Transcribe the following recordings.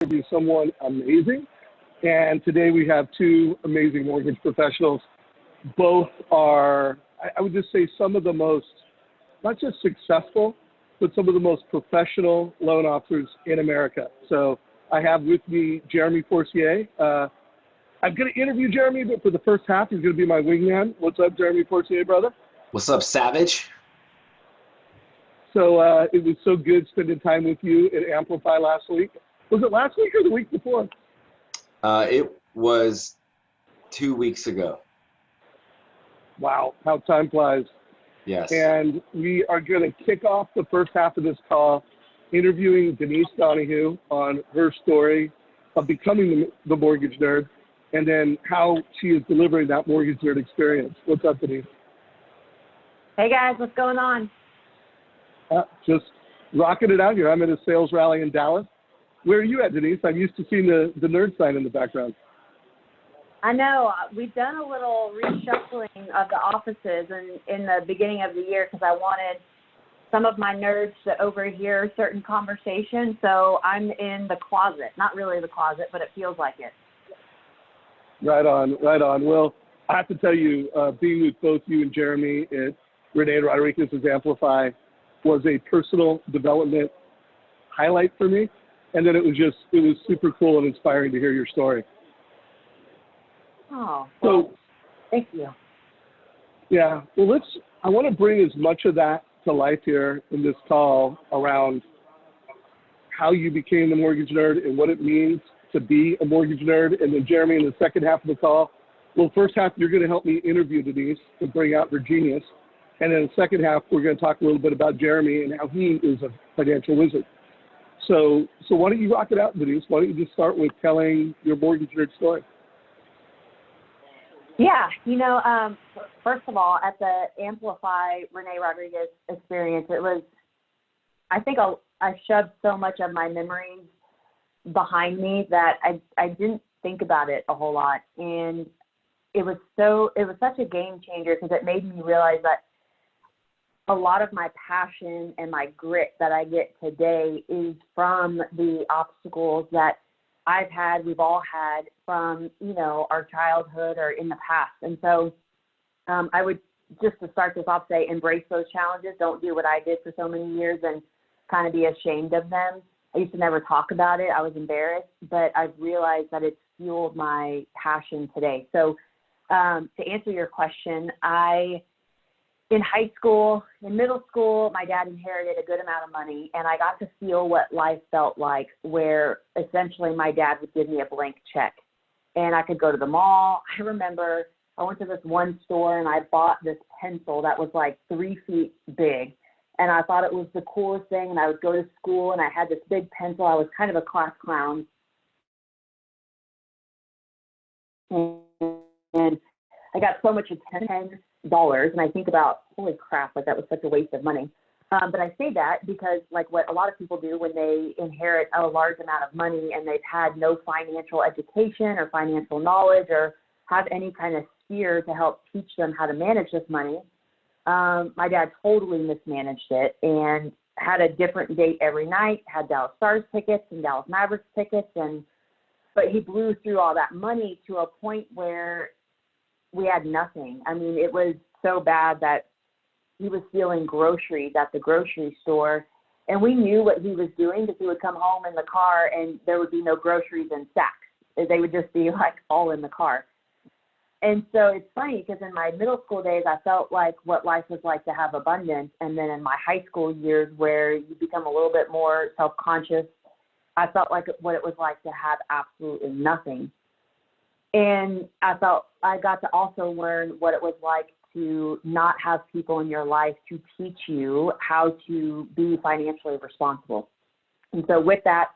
interview someone amazing. And today we have two amazing mortgage professionals. Both are, I would just say, some of the most, not just successful, but some of the most professional loan officers in America. So I have with me Jeremy Forcier. I'm going to interview Jeremy, but for the first half, he's going to be my wingman. What's up, Jeremy Forcier, brother? What's up, Savage? So it was so good spending time with you at Amplify last week. Was it last week or the week before? It was 2 weeks ago. Wow, how time flies. Yes. And we are going to kick off the first half of this call interviewing Denise Donoghue on her story of becoming the mortgage nerd, and then how she is delivering that mortgage nerd experience. What's up, Denise? Hey guys, what's going on? Just rocking it out here. I'm at a sales rally in Dallas. Where are you at, Denise? I'm used to seeing the nerd sign in the background. I know. We've done a little reshuffling of the offices in the beginning of the year because I wanted some of my nerds to overhear certain conversations. So I'm in the closet. Not really the closet, but it feels like it. Right on, right on. Well, I have to tell you, being with both you and Jeremy at Renee Rodriguez's Amplify was a personal development highlight for me. And then it was super cool and inspiring to hear your story. Oh, well, so thank you. Yeah, well, I want to bring as much of that to life here in this call around how you became the mortgage nerd and what it means to be a mortgage nerd. And then Jeremy, in the second half of the call, well, first half, you're going to help me interview Denise and bring out her genius. And then the second half, we're going to talk a little bit about Jeremy and how he is a financial wizard. So why don't you rock it out, Denise? Why don't you just start with telling your mortgage nerd story? Yeah, first of all, at the Amplify Renee Rodriguez experience, it was, I think I shoved so much of my memories behind me that I didn't think about it a whole lot. And it was such a game changer because it made me realize that a lot of my passion and my grit that I get today is from the obstacles that I've had, we've all had from, our childhood or in the past. And so I would, just to start this off, say, embrace those challenges. Don't do what I did for so many years and kind of be ashamed of them. I used to never talk about it. I was embarrassed, but I've realized that it's fueled my passion today. So to answer your question, in high school, in middle school, my dad inherited a good amount of money, and I got to feel what life felt like, where essentially my dad would give me a blank check, and I could go to the mall. I remember I went to this one store, and I bought this pencil that was like 3 feet big, and I thought it was the coolest thing, and I would go to school, and I had this big pencil. I was kind of a class clown, and I got so much attention. And I think about, holy crap, like that was such a waste of money. But I say that because like what a lot of people do when they inherit a large amount of money and they've had no financial education or financial knowledge or have any kind of sphere to help teach them how to manage this money, my dad totally mismanaged it and had a different date every night, had Dallas Stars tickets and Dallas Mavericks tickets, but he blew through all that money to a point where we had nothing. I mean, it was so bad that he was stealing groceries at the grocery store, and we knew what he was doing because he would come home in the car and there would be no groceries in sacks. They would just be like all in the car. And so it's funny because in my middle school days, I felt like what life was like to have abundance. And then in my high school years where you become a little bit more self-conscious, I felt like what it was like to have absolutely nothing. And I felt I got to also learn what it was like to not have people in your life to teach you how to be financially responsible. And so with that,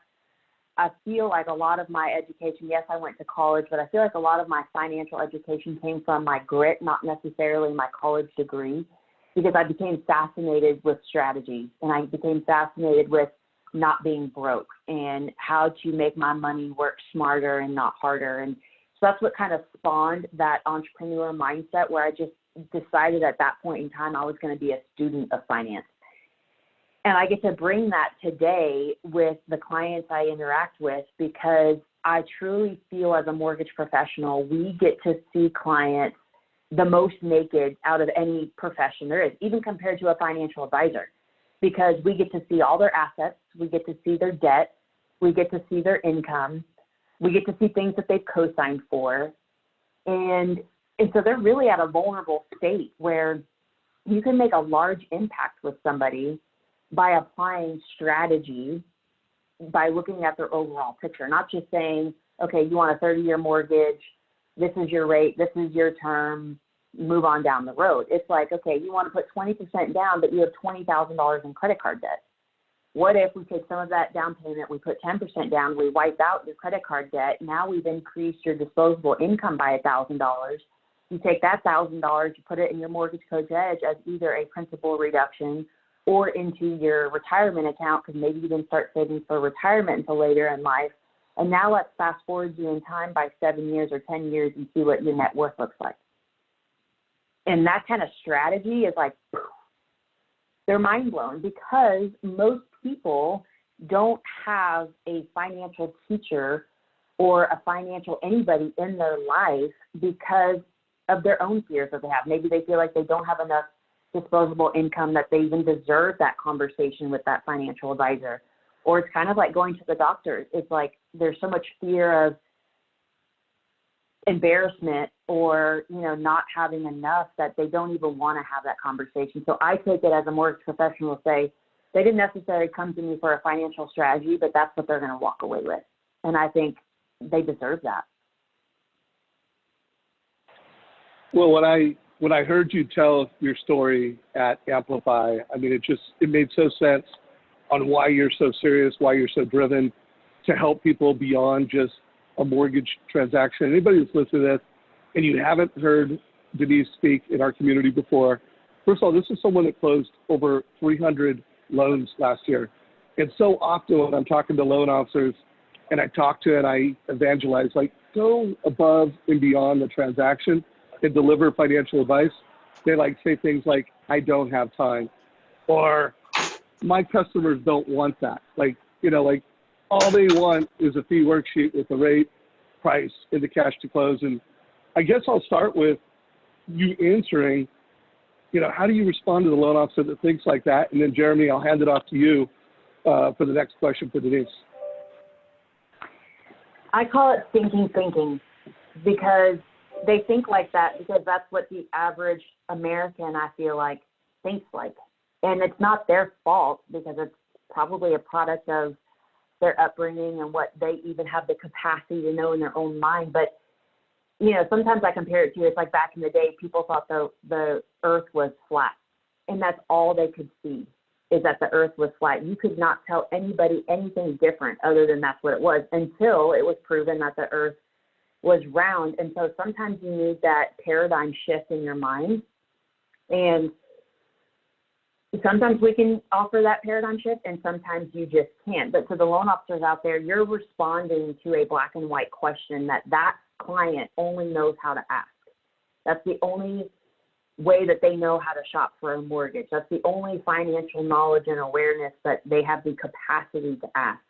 I feel like a lot of my education, yes, I went to college, but I feel like a lot of my financial education came from my grit, not necessarily my college degree, because I became fascinated with strategy and I became fascinated with not being broke and how to make my money work smarter and not harder. And so that's what kind of spawned that entrepreneur mindset where I just decided at that point in time I was going to be a student of finance. And I get to bring that today with the clients I interact with, because I truly feel as a mortgage professional, we get to see clients the most naked out of any profession there is, even compared to a financial advisor, because we get to see all their assets, we get to see their debt, we get to see their income, we get to see things that they've co-signed for. And so they're really at a vulnerable state where you can make a large impact with somebody by applying strategy, by looking at their overall picture, not just saying, okay, you want a 30-year mortgage, this is your rate, this is your term, move on down the road. It's like, okay, you want to put 20% down, but you have $20,000 in credit card debt. What if we take some of that down payment, we put 10% down, we wipe out your credit card debt, now we've increased your disposable income by $1,000. You take that $1,000, you put it in your mortgage coach edge as either a principal reduction or into your retirement account, because maybe you didn't start saving for retirement until later in life. And now let's fast forward you in time by 7 years or 10 years and see what your net worth looks like. And that kind of strategy is like, they're mind blown, because most people don't have a financial teacher or a financial anybody in their life because of their own fears that they have. Maybe they feel like they don't have enough disposable income that they even deserve that conversation with that financial advisor. Or it's kind of like going to the doctor. It's like there's so much fear of embarrassment or, not having enough that they don't even want to have that conversation. So I take it as a mortgage professional to say, they didn't necessarily come to me for a financial strategy, but that's what they're going to walk away with. And I think they deserve that. Well, when I heard you tell your story at Amplify, I mean, it made so sense on why you're so serious, why you're so driven to help people beyond just a mortgage transaction. Anybody that's listening to this and you haven't heard Denise speak in our community before, first of all, this is someone that closed over 300 loans last year. And so often when I'm talking to loan officers and I talk to and I evangelize, like, go above and beyond the transaction and deliver financial advice, they like say things like, I don't have time, or my customers don't want that. Like all they want is a fee worksheet with the rate, price, and the cash to close. And I guess I'll start with you answering, how do you respond to the loan officer that thinks like that? And then Jeremy, I'll hand it off to you for the next question for Denise. I call it thinking, because they think like that because that's what the average American, I feel like, thinks like. And it's not their fault, because it's probably a product of their upbringing and what they even have the capacity to know in their own mind. But, sometimes I compare it to, it's like back in the day, people thought the earth was flat. And that's all they could see, is that the earth was flat. You could not tell anybody anything different other than that's what it was, until it was proven that the earth was round. And so sometimes you need that paradigm shift in your mind. And sometimes we can offer that paradigm shift, and sometimes you just can't. But to the loan officers out there, you're responding to a black and white question that client only knows how to ask. That's the only way that they know how to shop for a mortgage. That's the only financial knowledge and awareness that they have the capacity to ask.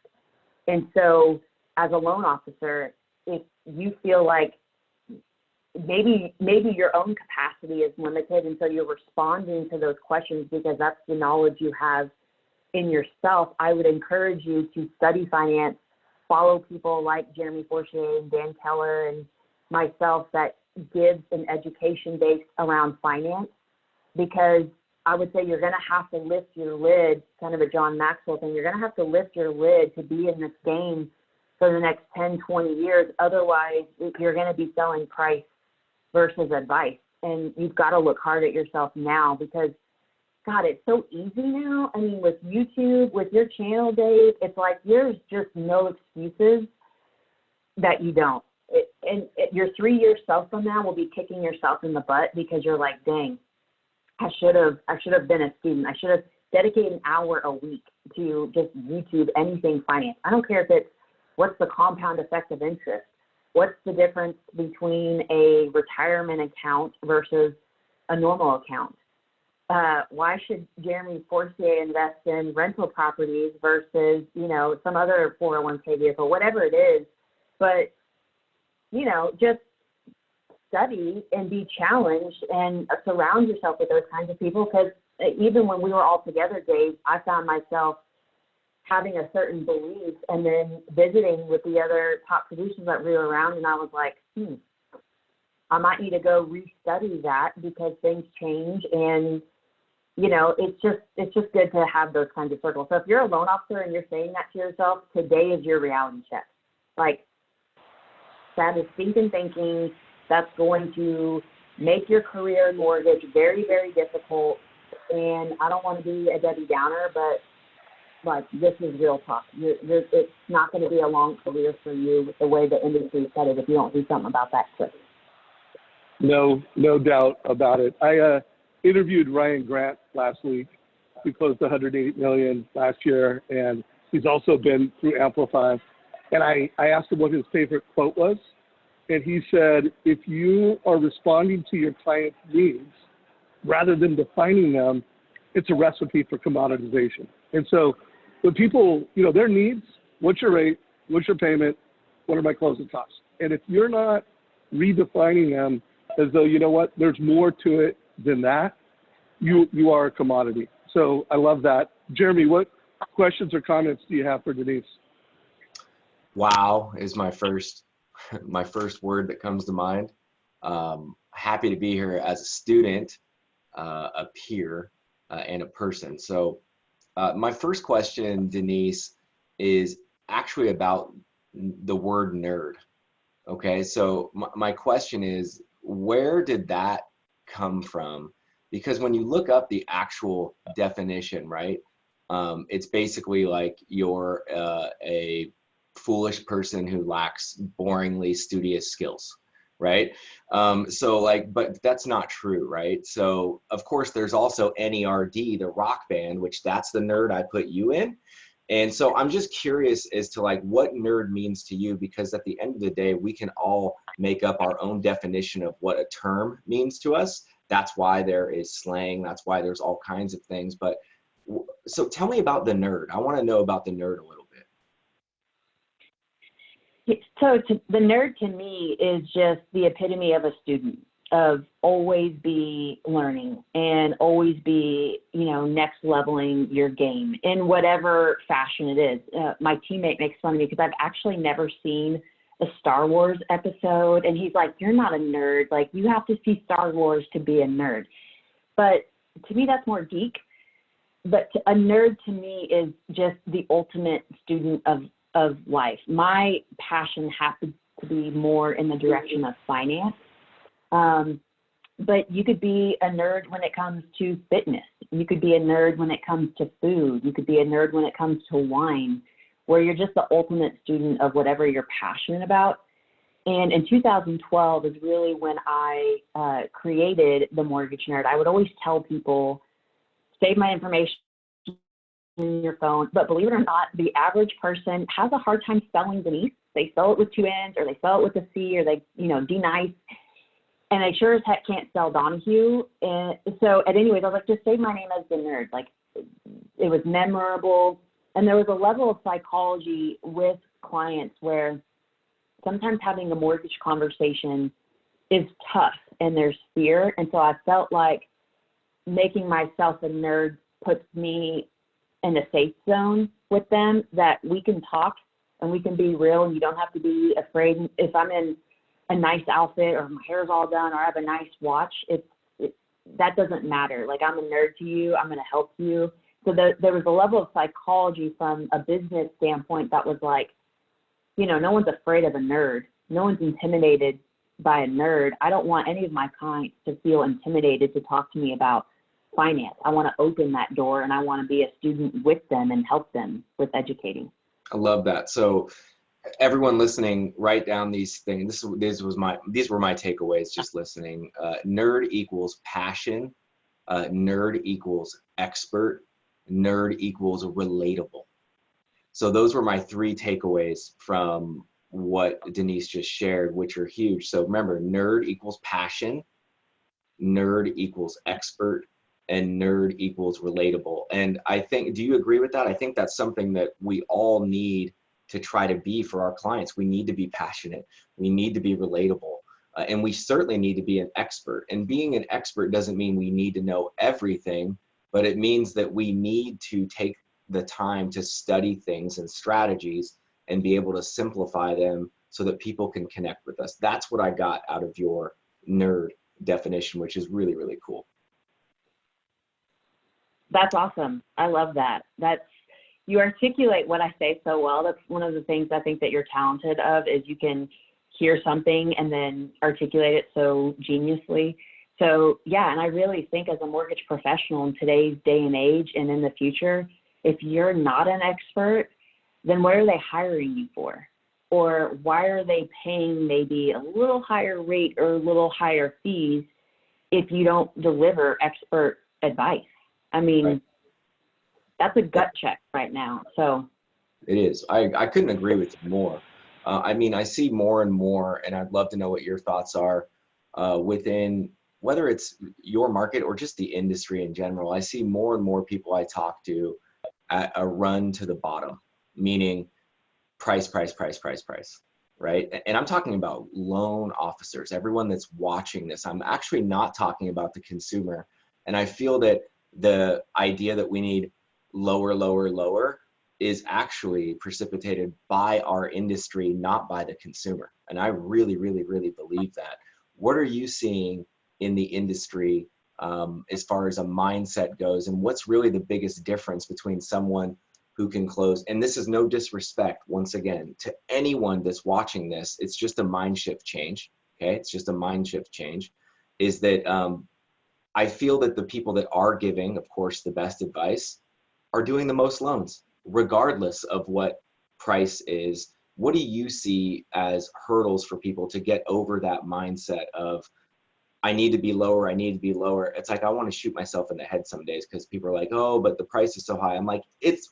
And so as a loan officer, if you feel like maybe your own capacity is limited, and so you're responding to those questions because that's the knowledge you have in yourself, I would encourage you to study finance, follow people like Jeremy Forcier and Dan Keller and myself that gives an education based around finance, because I would say you're going to have to lift your lid, kind of a John Maxwell thing. You're going to have to lift your lid to be in this game for the next 10, 20 years. Otherwise, you're going to be selling price versus advice. And you've got to look hard at yourself now, because, God, it's so easy now. I mean, with YouTube, with your channel, Dave, it's like there's just no excuses that you don't. Your 3-year self from now will be kicking yourself in the butt because you're like, dang, I should have been a student. I should have dedicated an hour a week to just YouTube anything finance. I don't care if it's what's the compound effect of interest. What's the difference between a retirement account versus a normal account? why should Jeremy Forcier invest in rental properties versus, you know, some other 401k vehicle, whatever it is. But, you know, just study and be challenged and surround yourself with those kinds of people. Because even when we were all together, Dave, I found myself having a certain belief and then visiting with the other top producers that we were around, and I was like, I might need to go restudy that because things change, and you know, it's just good to have those kinds of circles. So if you're a loan officer and you're saying that to yourself, today is your reality check. Like, that is thinking. That's going to make your career in mortgage very, very difficult. And I don't want to be a Debbie Downer, but like, this is real talk. It's not going to be a long career for you with the way the industry is headed if you don't do something about that quick. No doubt about it. I interviewed Ryan Grant last week. We closed $108 million last year, and he's also been through Amplify. And I asked him what his favorite quote was, and he said, if you are responding to your client's needs rather than defining them, it's a recipe for commoditization. And so when people, you know, their needs, what's your rate, what's your payment, what are my closing costs? And if you're not redefining them as though, you know what, there's more to it than that, you are a commodity. So I love that. Jeremy, what questions or comments do you have for Denise? Wow is my first word that comes to mind. Happy to be here as a student, a peer, and a person. So my first question, Denise, is actually about the word nerd. Okay, so my question is, where did that come from? Because when you look up the actual definition, right, it's basically like you're a foolish person who lacks boringly studious skills, right? So like, but that's not true, right? So of course there's also NERD, the rock band, which that's the nerd I put you in. And so I'm just curious as to like what nerd means to you, because at the end of the day, we can all make up our own definition of what a term means to us. That's why there is slang. That's why there's all kinds of things. But so tell me about the nerd. I want to know about the nerd a little bit. So the nerd to me is just the epitome of a student, of always be learning and always be, you know, next leveling your game in whatever fashion it is. My teammate makes fun of me because I've actually never seen a Star Wars episode, and he's like, you're not a nerd. Like, you have to see Star Wars to be a nerd. But to me, that's more geek. But a nerd to me is just the ultimate student of life. My passion happens to be more in the direction of finance. But you could be a nerd when it comes to fitness. You could be a nerd when it comes to food. You could be a nerd when it comes to wine, where you're just the ultimate student of whatever you're passionate about. And in 2012 is really when I created the Mortgage Nerd. I would always tell people, save my information in your phone. But believe it or not, the average person has a hard time spelling Denise. They spell it with two N's, or they spell it with a C, or they, you know, D-nice. And I sure as heck can't spell Donoghue. And so at any rate, I was like, just say my name as the nerd. Like, it was memorable. And there was a level of psychology with clients where sometimes having a mortgage conversation is tough and there's fear. And so I felt like making myself a nerd puts me in a safe zone with them, that we can talk and we can be real, and you don't have to be afraid. If I'm in a nice outfit or my hair's all done or I have a nice watch, that doesn't matter. Like, I'm a nerd to you. I'm going to help you. So there was a level of psychology from a business standpoint that was like, you know, no one's afraid of a nerd. No one's intimidated by a nerd. I don't want any of my clients to feel intimidated to talk to me about finance. I want to open that door, and I want to be a student with them and help them with educating. I love that. So everyone listening, write down these things. These were my takeaways just listening. Nerd equals passion. Nerd equals expert. Nerd equals relatable. So those were my three takeaways from what Denise just shared, which are huge. So remember, nerd equals passion. Nerd equals expert. and nerd equals relatable. And I think, do you agree with that? I think that's something that we all need to try to be for our clients. We need to be passionate. We need to be relatable. And we certainly need to be an expert. And being an expert doesn't mean we need to know everything, but it means that we need to take the time to study things and strategies and be able to simplify them so that people can connect with us. That's what I got out of your nerd definition, which is really, really cool. That's awesome. I love that. You articulate what I say so well. That's one of the things I think that you're talented of, is you can hear something and then articulate it so geniusly. So yeah, and I really think as a mortgage professional in today's day and age and in the future, if you're not an expert, then what are they hiring you for? Or why are they paying maybe a little higher rate or a little higher fees if you don't deliver expert advice? I mean, right. That's a gut check right now. So it is. I couldn't agree with you more. I mean, I see more and more, and I'd love to know what your thoughts are within, whether it's your market or just the industry in general. I see more and more people I talk to at a run to the bottom, meaning price, right? And I'm talking about loan officers, everyone that's watching this. I'm actually not talking about the consumer. And I feel that the idea that we need lower is actually precipitated by our industry, not by the consumer. And I really believe that. What are you seeing in the industry as far as a mindset goes? And what's really the biggest difference between someone who can close, and this is no disrespect, once again, to anyone that's watching this, it's just a mind shift change, okay? It's just a mind shift change, is that I feel that the people that are giving, of course, the best advice are doing the most loans, regardless of what price is. What do you see as hurdles for people to get over that mindset of, I need to be lower, I need to be lower? It's like, I want to shoot myself in the head some days because people are like, oh, but the price is so high. I'm like,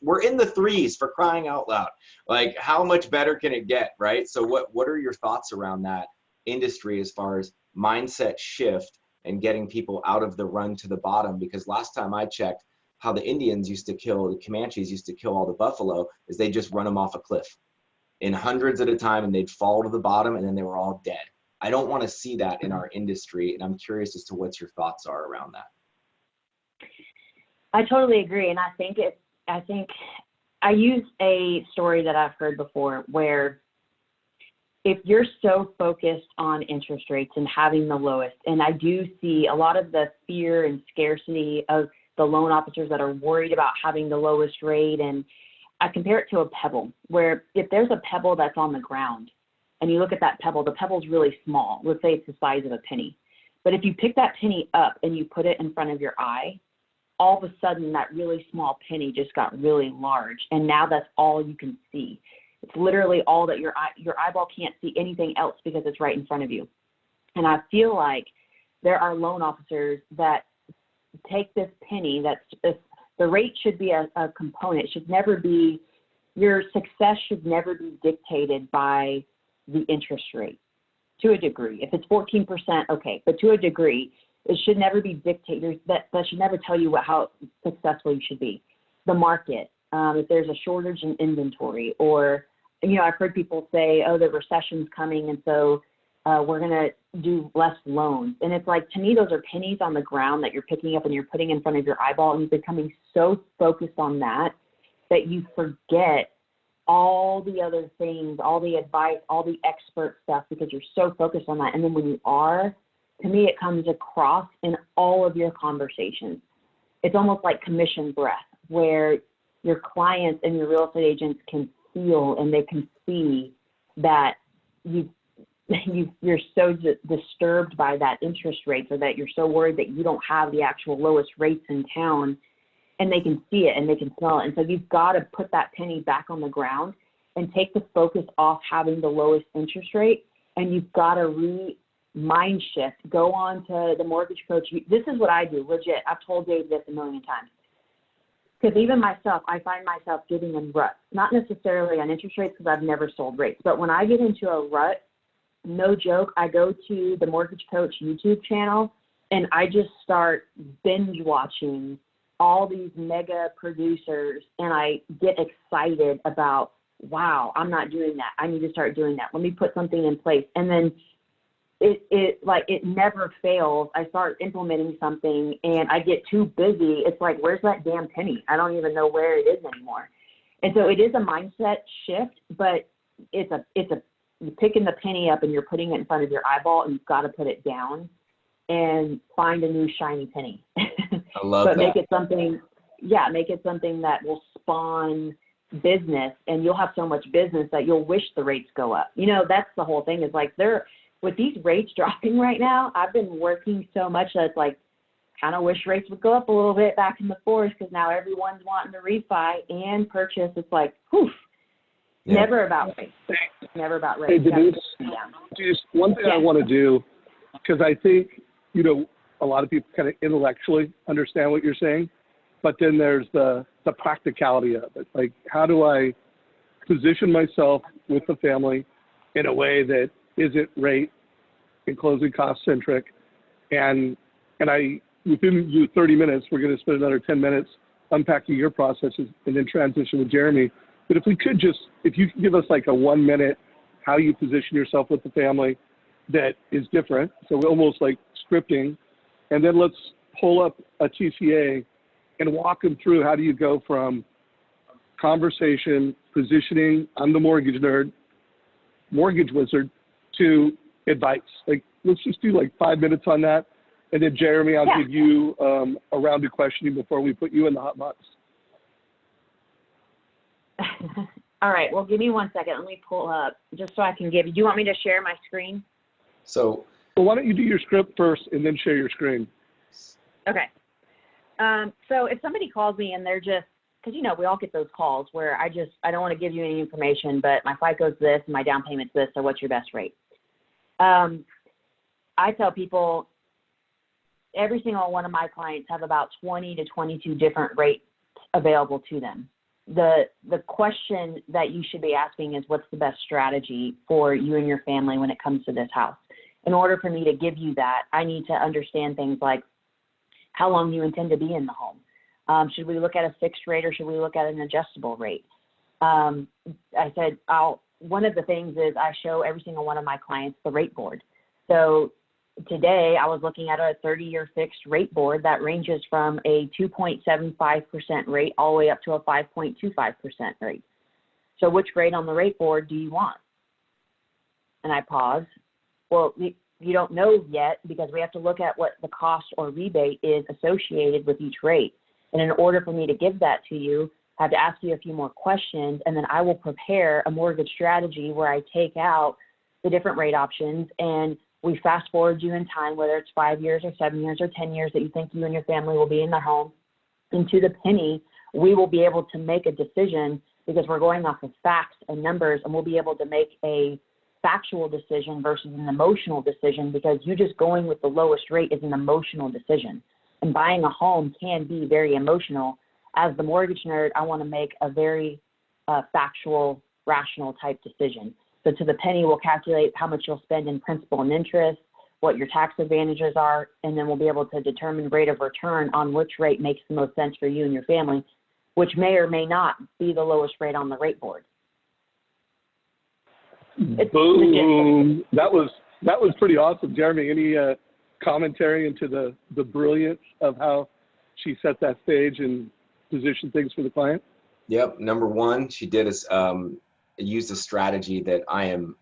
we're in the threes, for crying out loud. Like, how much better can it get, right? So what are your thoughts around that industry as far as mindset shift and getting people out of the run to the bottom? Because last time I checked, how the Indians used to kill, the Comanches used to kill all the buffalo, is they just run them off a cliff in hundreds at a time, and they'd fall to the bottom, and then they were all dead. I don't want to see that in our industry, and I'm curious as to what your thoughts are around that. I totally agree, and I think I use a story that I've heard before, where if you're so focused on interest rates and having the lowest, and I do see a lot of the fear and scarcity of the loan officers that are worried about having the lowest rate, and I compare it to a pebble, where if there's a pebble that's on the ground and you look at that pebble, the pebble's really small. Let's say it's the size of a penny. But if you pick that penny up and you put it in front of your eye, all of a sudden that really small penny just got really large, and now that's all you can see. It's literally all that your eyeball can't see anything else because it's right in front of you. And I feel like there are loan officers that take this penny, the rate should be a component. It should never be, your success should never be dictated by the interest rate, to a degree. If it's 14%, okay, but to a degree, it should never be dictated. That should never tell you how successful you should be. The market, if there's a shortage in inventory, or, I've heard people say, oh, the recession's coming, and so we're going to do less loans. And it's like, to me, those are pennies on the ground that you're picking up and you're putting in front of your eyeball, and you're becoming so focused on that you forget all the other things, all the advice, all the expert stuff, because you're so focused on that. And then when you are, to me, it comes across in all of your conversations. It's almost like commission breath, where your clients and your real estate agents can feel and they can see that you're so disturbed by that interest rate, or that you're so worried that you don't have the actual lowest rates in town, and they can see it and they can smell it. And so you've got to put that penny back on the ground and take the focus off having the lowest interest rate, and you've got to mind shift, go on to the mortgage coach. This is what I do, legit. I've told Dave this a million times. Because even myself, I find myself getting in ruts, not necessarily on interest rates because I've never sold rates, but when I get into a rut, no joke, I go to the Mortgage Coach YouTube channel and I just start binge watching all these mega producers, and I get excited about, wow, I'm not doing that. I need to start doing that. Let me put something in place. And then it never fails. I start implementing something and I get too busy. It's like, where's that damn penny? I don't even know where it is anymore. And so it is a mindset shift, but it's you're picking the penny up and you're putting it in front of your eyeball, and you've got to put it down and find a new shiny penny. I love but that. make it something that will spawn business, and you'll have so much business that you'll wish the rates go up. You know, that's the whole thing, is like, with these rates dropping right now, I've been working so much that it's like, kind of wish rates would go up a little bit back in the force, because now everyone's wanting to refi and purchase. It's like, whew, Yeah. never about rates. Never about rates. Hey, Denise, Yeah. just one thing I want to do, because I think, you know, a lot of people kind of intellectually understand what you're saying, but then there's the practicality of it. Like, how do I position myself with the family in a way that isn't rate and closing cost centric? And within 30 minutes, we're going to spend another 10 minutes unpacking your processes and then transition with Jeremy. But if you could give us like a 1 minute, how you position yourself with the family that is different. So we're almost like scripting. And then let's pull up a TCA and walk them through, how do you go from conversation, positioning, I'm the mortgage nerd, mortgage wizard, to advice. Like, let's just do like 5 minutes on that. And then Jeremy, I'll give you a round of questioning before we put you in the hot box. All right. Well, give me 1 second. Let me pull up just so I can give you. Do you want me to share my screen? So why don't you do your script first and then share your screen? Okay. So if somebody calls me and they're just, because, you know, we all get those calls where I don't want to give you any information, but my FICO's this and my down payment's this, so what's your best rate? I tell people, every single one of my clients have about 20 to 22 different rates available to them. The question that you should be asking is, what's the best strategy for you and your family when it comes to this house? In order for me to give you that, I need to understand things like how long you intend to be in the home. Should we look at a fixed rate or should we look at an adjustable rate? I said, one of the things is I show every single one of my clients the rate board. So today I was looking at a 30-year fixed rate board that ranges from a 2.75% rate all the way up to a 5.25% rate. So which grade on the rate board do you want? And I pause. Well, you don't know yet, because we have to look at what the cost or rebate is associated with each rate. And in order for me to give that to you, I have to ask you a few more questions, and then I will prepare a mortgage strategy where I take out the different rate options and we fast forward you in time, whether it's 5 years or 7 years or 10 years that you think you and your family will be in the home. And to the penny, we will be able to make a decision, because we're going off of facts and numbers, and we'll be able to make a factual decision versus an emotional decision, because you just going with the lowest rate is an emotional decision. And buying a home can be very emotional. As the mortgage nerd, I want to make a very factual, rational type decision. So to the penny, we'll calculate how much you'll spend in principal and interest, what your tax advantages are, and then we'll be able to determine rate of return on which rate makes the most sense for you and your family, which may or may not be the lowest rate on the rate board. Boom! That was pretty awesome, Jeremy. Any commentary into the brilliance of how she set that stage and positioned things for the client? Yep. Number one, she did use a strategy that I am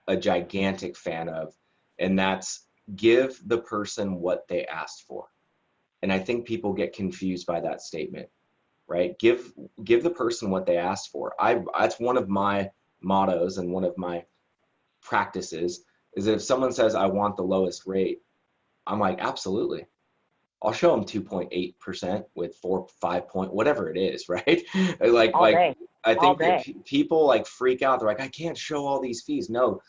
a gigantic fan of, and that's give the person what they asked for. And I think people get confused by that statement, right? Give the person what they asked for. That's one of my mottos, and one of my practices is that if someone says, I want the lowest rate, I'm like, absolutely. I'll show them 2.8% with 5 point, whatever it is, right? I think that people like freak out. They're like, I can't show all these fees. No,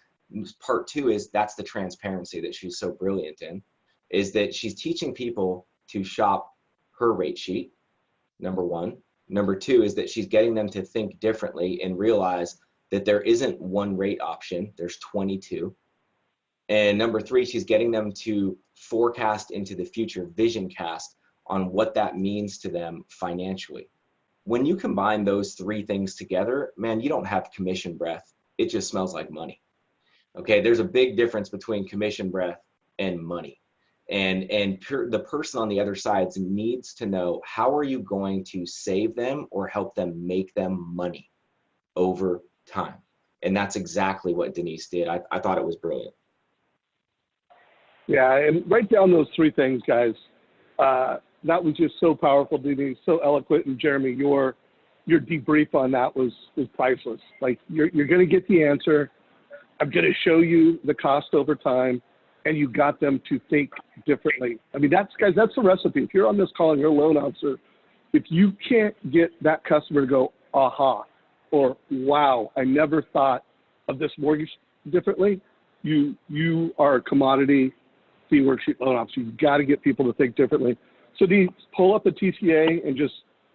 part two is that's the transparency that she's so brilliant in, is that she's teaching people to shop her rate sheet, number one. Number two is that she's getting them to think differently and realize that there isn't one rate option, there's 22. And number three, she's getting them to forecast into the future, vision cast on what that means to them financially. When you combine those three things together, man, you don't have commission breath. It just smells like money. Okay, there's a big difference between commission breath and money. And the person on the other side needs to know, how are you going to save them or help them make them money over time? And that's exactly what Denise did. I thought it was brilliant. Yeah, and write down those three things, guys. That was just so powerful, Denise, so eloquent. And Jeremy, your debrief on that was priceless. Like, you're going to get the answer. I'm going to show you the cost over time, and you got them to think differently. I mean, that's the recipe. If you're on this call and you're a loan officer, if you can't get that customer to go, aha, or wow, I never thought of this mortgage differently, you are a commodity fee worksheet loan officer. You've got to get people to think differently. So Denise, pull up a TCA and just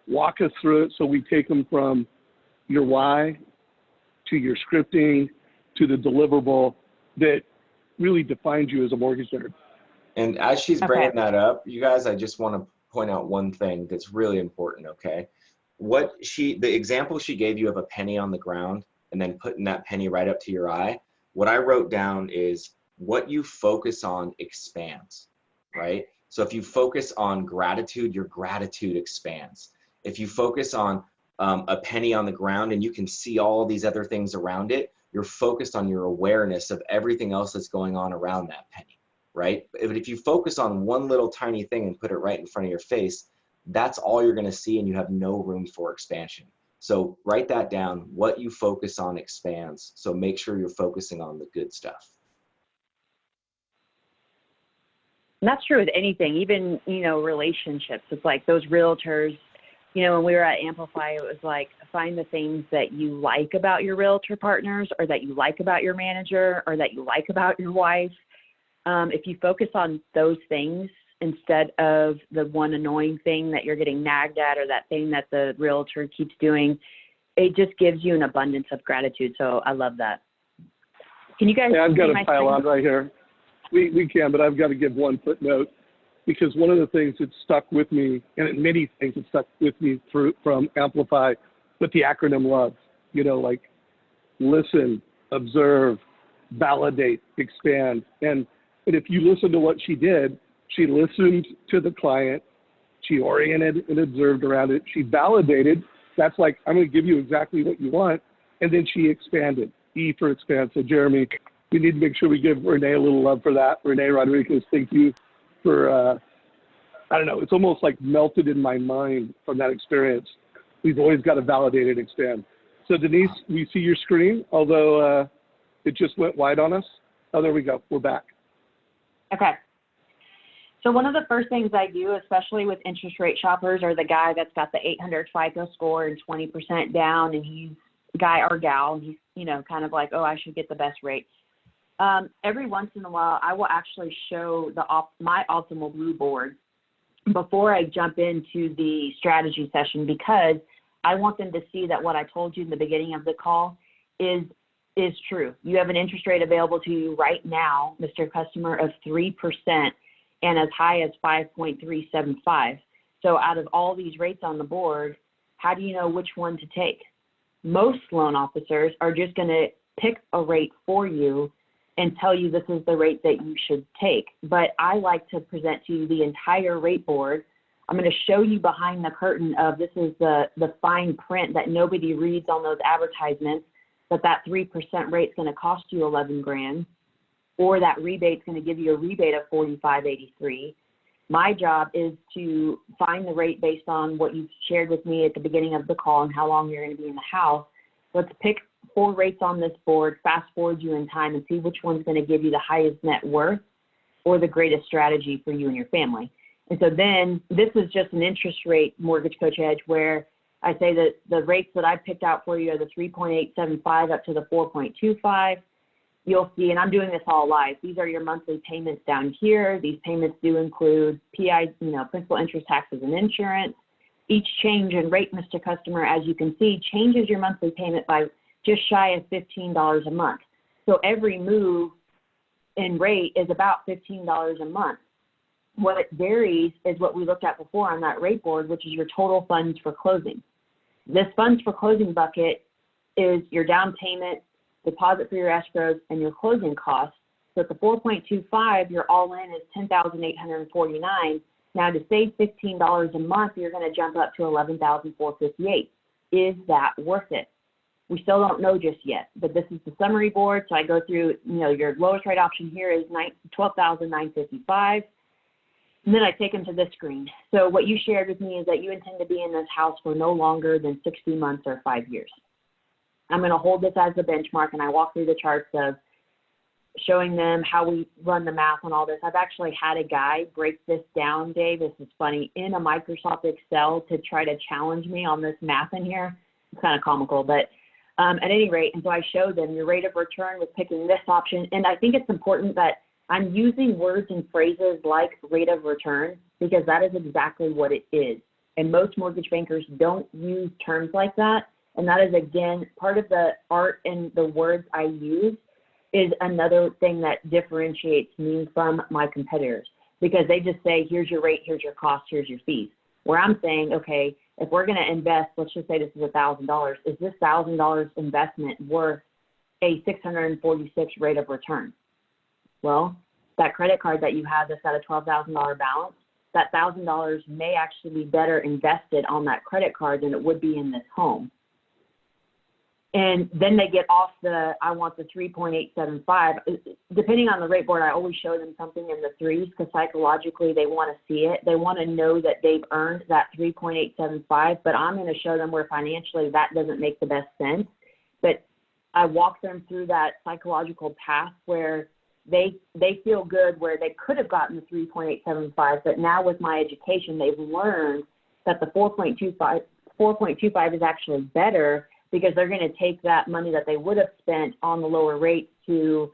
walk us through it so we take them from your why to your scripting to the deliverable that really defines you as a mortgage nerd. And as she's bringing that up, you guys, I just want to point out one thing that's really important, okay? The example she gave you of a penny on the ground and then putting that penny right up to your eye, what I wrote down is what you focus on expands, right? So if you focus on gratitude, your gratitude expands. If you focus on a penny on the ground and you can see all these other things around it, you're focused on your awareness of everything else that's going on around that penny, right? But if you focus on one little tiny thing and put it right in front of your face, that's all you're going to see, and you have no room for expansion. So write that down. What you focus on expands. So make sure you're focusing on the good stuff. And that's true with anything, even, relationships. It's like those realtors, when we were at Amplify, it was like, find the things that you like about your realtor partners, or that you like about your manager, or that you like about your wife. If you focus on those things instead of the one annoying thing that you're getting nagged at, or that thing that the realtor keeps doing, it just gives you an abundance of gratitude. So I love that. Can you guys see my screen? I've got a pile on right here. We can, but I've got to give one footnote, because one of the things that stuck with me, and many things that stuck with me from Amplify, but the acronym LOVE, like listen, observe, validate, expand. And if you listen to what she did, she listened to the client, she oriented and observed around it, she validated. That's like, I'm going to give you exactly what you want. And then she expanded, E for expand. So Jeremy, we need to make sure we give Renee a little love for that. Renee Rodriguez, thank you for, I don't know, it's almost like melted in my mind from that experience. We've always got to validate and expand. So Denise, we see your screen, although it just went wide on us. Oh, there we go. We're back. Okay. So one of the first things I do, especially with interest rate shoppers, are the guy that's got the 800 FICO score and 20% down, and he's guy or gal, and he's, kind of like, oh, I should get the best rate. Every once in a while, I will actually show my optimal blue board before I jump into the strategy session, because I want them to see that what I told you in the beginning of the call is true. You have an interest rate available to you right now, Mr. Customer, of 3% and as high as 5.375. So out of all these rates on the board, how do you know which one to take? Most loan officers are just going to pick a rate for you and tell you this is the rate that you should take. But I like to present to you the entire rate board. I'm going to show you behind the curtain of this is the fine print that nobody reads on those advertisements, that 3% rate's going to cost you $11,000, or that rebate's going to give you a rebate of $45.83. My job is to find the rate based on what you've shared with me at the beginning of the call and how long you're going to be in the house. Let's pick 4 rates on this board, fast forward you in time, and see which one's going to give you the highest net worth or the greatest strategy for you and your family. And so then this is just an interest rate mortgage coach edge, where I say that the rates that I picked out for you are the 3.875 up to the 4.25. You'll see, and I'm doing this all live, these are your monthly payments down here. These payments do include PI, principal, interest, taxes, and insurance. Each change in rate, Mr. Customer, as you can see, changes your monthly payment by just shy of $15 a month. So every move in rate is about $15 a month. What it varies is what we looked at before on that rate board, which is your total funds for closing. This funds for closing bucket is your down payment, deposit for your escrows, and your closing costs. So at the 4.25, your all-in is $10,849. Now to save $15 a month, you're going to jump up to $11,458. Is that worth it? We still don't know just yet, but this is the summary board. So I go through, your lowest rate option here is $12,955. And then I take them to this screen. So what you shared with me is that you intend to be in this house for no longer than 60 months or 5 years. I'm going to hold this as the benchmark, and I walk through the charts of showing them how we run the math on all this. I've actually had a guy break this down, Dave, this is funny, in a Microsoft Excel to try to challenge me on this math in here. It's kind of comical, but at any rate, and so I showed them your rate of return with picking this option. And I think it's important that I'm using words and phrases like rate of return because that is exactly what it is. And most mortgage bankers don't use terms like that. And that is, again, part of the art and the words I use is another thing that differentiates me from my competitors because they just say, here's your rate, here's your cost, here's your fees. Where I'm saying, okay, if we're going to invest, let's just say this is $1,000, is this $1,000 investment worth a 646 rate of return? Well, that credit card that you have that's got a $12,000 balance, that $1,000 may actually be better invested on that credit card than it would be in this home. And then they get off I want the 3.875. Depending on the rate board, I always show them something in the threes because psychologically they want to see it. They want to know that they've earned that 3.875, but I'm going to show them where financially that doesn't make the best sense. But I walk them through that psychological path where they feel good where they could have gotten the 3.875, but now with my education, they've learned that the 4.25 is actually better because they're going to take that money that they would have spent on the lower rate to,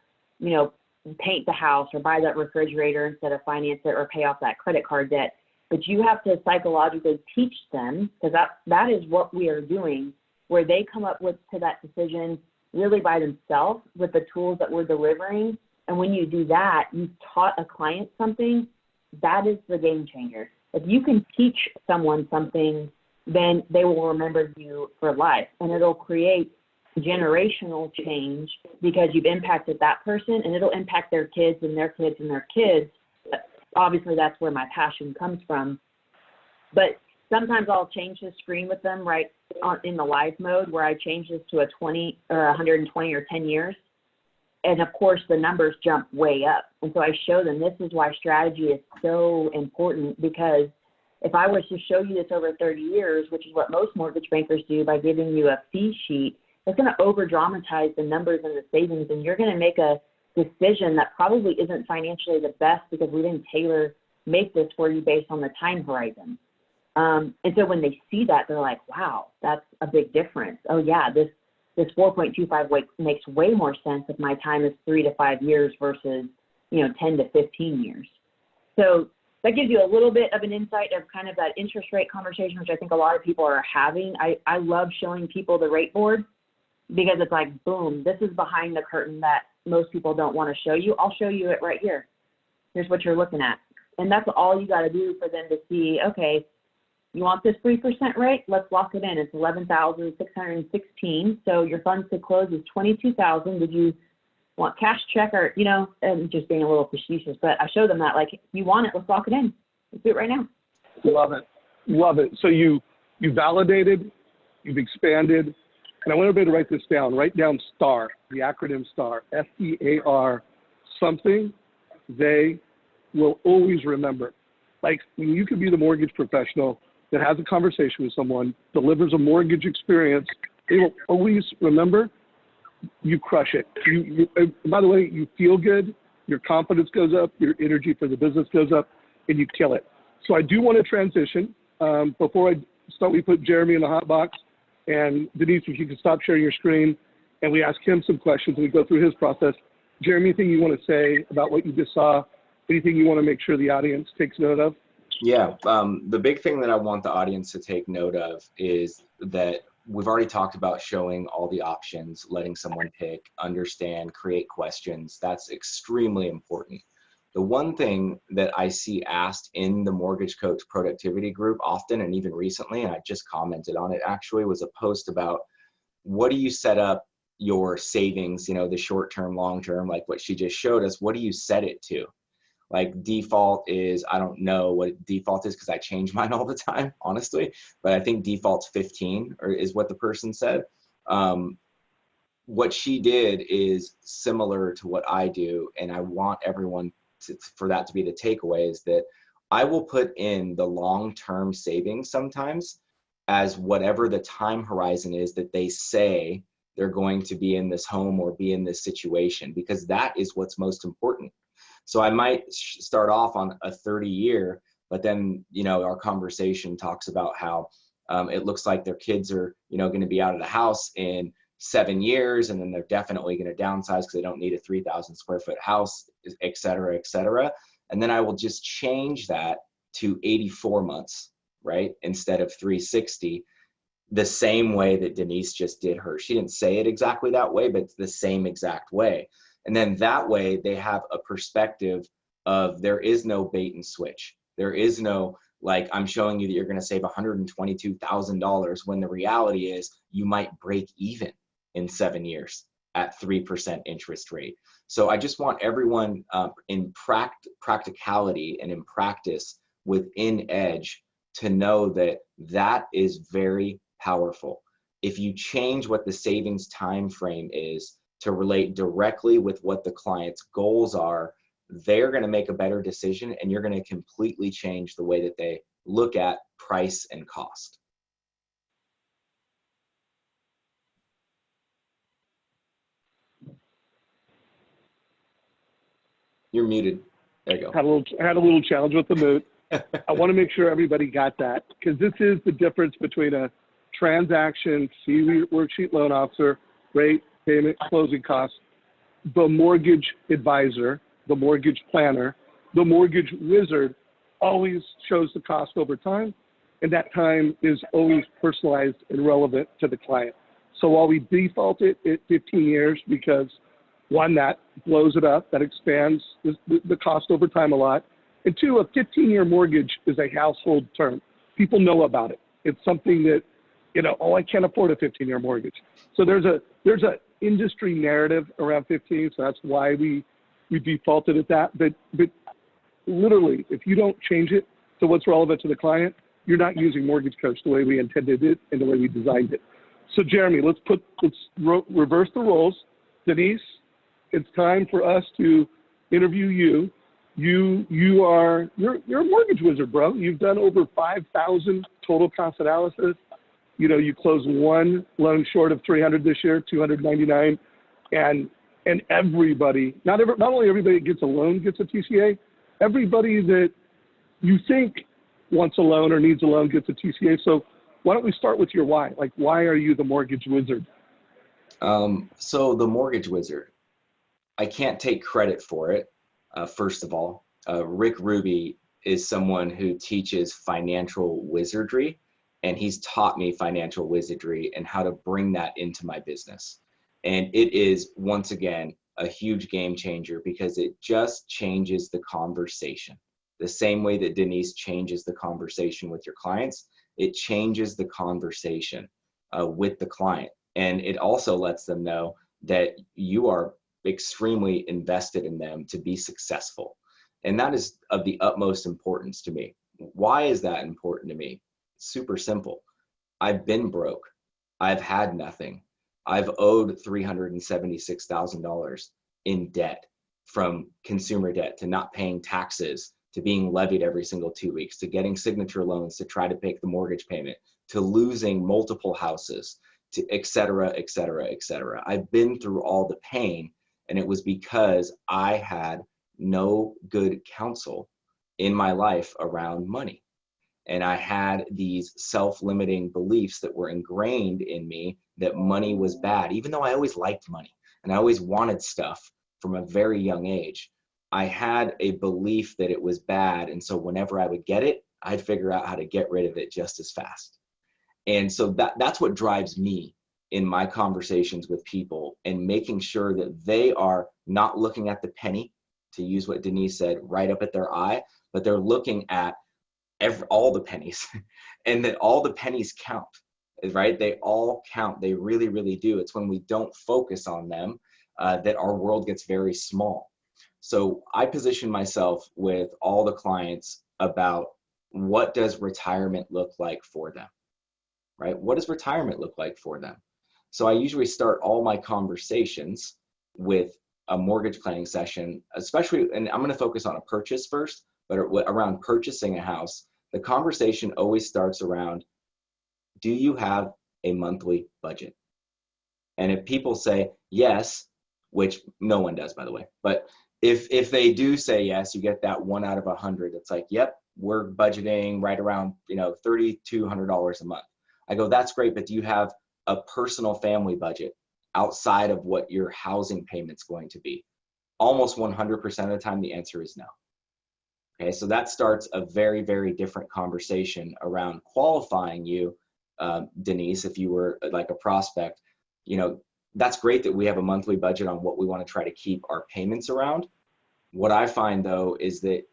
paint the house or buy that refrigerator instead of finance it or pay off that credit card debt. But you have to psychologically teach them, because that is what we are doing, where they come up to that decision really by themselves with the tools that we're delivering. And when you do that, you've taught a client something, that is the game changer. If you can teach someone something, then they will remember you for life. And it'll create generational change because you've impacted that person, and it'll impact their kids and their kids and their kids. Obviously, that's where my passion comes from. But sometimes I'll change the screen with them in the live mode where I change this to a 20 or 120 or 10 years. And of course, the numbers jump way up. And so I show them this is why strategy is so important, because if I was to show you this over 30 years, which is what most mortgage bankers do by giving you a fee sheet, it's going to over-dramatize the numbers and the savings, and you're going to make a decision that probably isn't financially the best because we didn't make this for you based on the time horizon. And so when they see that, they're like, wow, that's a big difference. Oh, yeah, this 4.25 makes way more sense if my time is 3 to 5 years versus, 10 to 15 years. So that gives you a little bit of an insight of kind of that interest rate conversation, which I think a lot of people are having. I love showing people the rate board because it's like, boom, this is behind the curtain that most people don't want to show you. I'll show you it right here. Here's what you're looking at. And that's all you got to do for them to see, okay, you want this 3% rate? Let's lock it in. It's $11,616. So your funds to close is $22,000. Did you want cash, check, or, I'm just being a little facetious, but I show them that, like, you want it, let's lock it in. Let's do it right now. Love it. Love it. So you validated, you've expanded, and I want everybody to write this down. Write down STAR, the acronym STAR, S-T-A-R, something they will always remember. Like, when you could be the mortgage professional that has a conversation with someone, delivers a mortgage experience, they will always remember you crush it. By the way, you feel good, your confidence goes up, your energy for the business goes up, and you kill it. So I do want to transition. Before I start, we put Jeremy in the hot box. And Denise, if you could stop sharing your screen, and we ask him some questions and we go through his process. Jeremy, anything you want to say about what you just saw? Anything you want to make sure the audience takes note of? Yeah, the big thing that I want the audience to take note of is that we've already talked about showing all the options, letting someone pick, understand, create questions. That's extremely important. The one thing that I see asked in the Mortgage Coach productivity group often, and even recently, and I just commented on it actually, was a post about what do you set up your savings, you know, the short term, long term, like what she just showed us, what do you set it to? Like default is, I don't know what default is because I change mine all the time, honestly, but I think default's 15 or is what the person said. What she did is similar to what I do, and I want everyone for that to be the takeaway, is that I will put in the long-term savings sometimes as whatever the time horizon is that they say they're going to be in this home or be in this situation, because that is what's most important. So I might start off on a 30-year, but then, you know, our conversation talks about how it looks like their kids are, you know, going to be out of the house in 7 years, and then they're definitely going to downsize because they don't need a 3,000 square foot house, et cetera, et cetera. And then I will just change that to 84 months, right? Instead of 360, the same way that Denise just did hers. She didn't say it exactly that way, but it's the same exact way. And then that way they have a perspective of there is no bait and switch. There is no, like, I'm showing you that you're going to save $122,000 when the reality is you might break even in 7 years at 3% interest rate. So I just want everyone in practicality and in practice within Edge to know that that is very powerful. If you change what the savings time frame is to relate directly with what the client's goals are, they're going to make a better decision, and you're going to completely change the way that they look at price and cost. You're muted. There you go. Had a little challenge with the mute. I want to make sure everybody got that, because this is the difference between a transaction, worksheet loan officer, rate, payment, closing costs, the mortgage advisor, the mortgage planner, the mortgage wizard always shows the cost over time, and that time is always personalized and relevant to the client. So while we default it at 15 years, because one, that blows it up, that expands the cost over time a lot, and two, a 15-year mortgage is a household term. People know about it. It's something that, you know, oh, I can't afford a 15-year mortgage. So there's a industry narrative around 15, so that's why we defaulted at that. But literally, if you don't change it to what's relevant to the client, you're not using Mortgage Coach the way we intended it and the way we designed it. So Jeremy, let's reverse the roles. Denise, it's time for us to interview you. You're a mortgage wizard, bro. You've done over 5,000 total cost analysis. You know, you closed one loan short of 300 this year, 299, and everybody, not only everybody that gets a loan gets a TCA, everybody that you think wants a loan or needs a loan gets a TCA. So why don't we start with your why? Like, why are you the mortgage wizard? So the mortgage wizard, I can't take credit for it. First of all, Rick Ruby is someone who teaches financial wizardry, and he's taught me financial wizardry and how to bring that into my business. And it is, once again, a huge game changer because it just changes the conversation. The same way that Denise changes the conversation with your clients, it changes the conversation with the client. And it also lets them know that you are extremely invested in them to be successful. And that is of the utmost importance to me. Why is that important to me? Super simple. I've been broke. I've had nothing. I've owed $376,000 in debt, from consumer debt to not paying taxes, to being levied every single 2 weeks, to getting signature loans to try to pay the mortgage payment, to losing multiple houses, to et cetera, et cetera, et cetera. I've been through all the pain, and it was because I had no good counsel in my life around money. And I had these self-limiting beliefs that were ingrained in me that money was bad, even though I always liked money and I always wanted stuff from a very young age. I had a belief that it was bad. And so whenever I would get it, I'd figure out how to get rid of it just as fast. And so that's what drives me in my conversations with people, and making sure that they are not looking at the penny, to use what Denise said, right up at their eye, but they're looking at all the pennies and that all the pennies count, right? They all count. They really, really do. It's when we don't focus on them that our world gets very small. So I position myself with all the clients about what does retirement look like for them, right? What does retirement look like for them? So I usually start all my conversations with a mortgage planning session, especially, and I'm going to focus on a purchase first, but around purchasing a house, the conversation always starts around, do you have a monthly budget? And if people say yes, which no one does, by the way, but if they do say yes, you get that 1 out of 100. It's like, yep, we're budgeting right around, $3,200 a month. I go, that's great, but do you have a personal family budget outside of what your housing payment's going to be? Almost 100% of the time, the answer is no. Okay, so that starts a very, very different conversation around qualifying you, Denise, if you were like a prospect. That's great that we have a monthly budget on what we want to try to keep our payments around. What I find, though, is that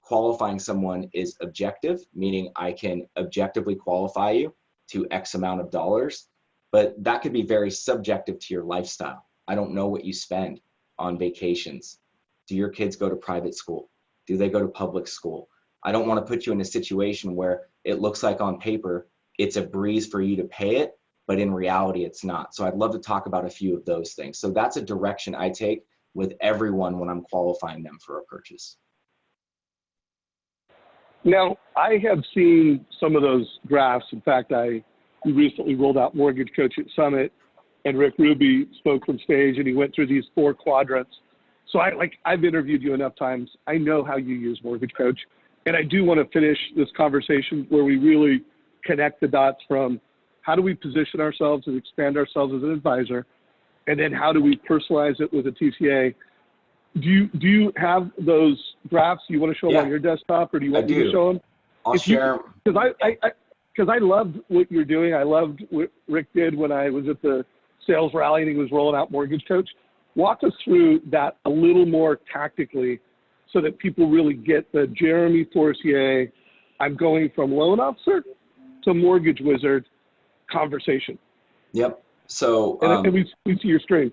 qualifying someone is objective, meaning I can objectively qualify you to X amount of dollars, but that could be very subjective to your lifestyle. I don't know what you spend on vacations. Do your kids go to private school? Do they go to public school? I don't want to put you in a situation where it looks like on paper it's a breeze for you to pay it, but in reality it's not. So I'd love to talk about a few of those things. So that's a direction I take with everyone when I'm qualifying them for a purchase. Now, I have seen some of those graphs. In fact, we recently rolled out Mortgage Coach at Summit, and Rick Ruby spoke from stage, and he went through these 4 quadrants. So I've interviewed you enough times. I know how you use Mortgage Coach, and I do want to finish this conversation where we really connect the dots from how do we position ourselves and expand ourselves as an advisor, and then how do we personalize it with a TCA. Do you have those graphs? You want to show them on your desktop, or do you want me to show them? I'll share them. Because I loved what you're doing. I loved what Rick did when I was at the sales rally and he was rolling out Mortgage Coach. Walk us through that a little more tactically so that people really get the Jeremy Forcier, I'm going from loan officer to mortgage wizard conversation. Yep. So and we see your screen.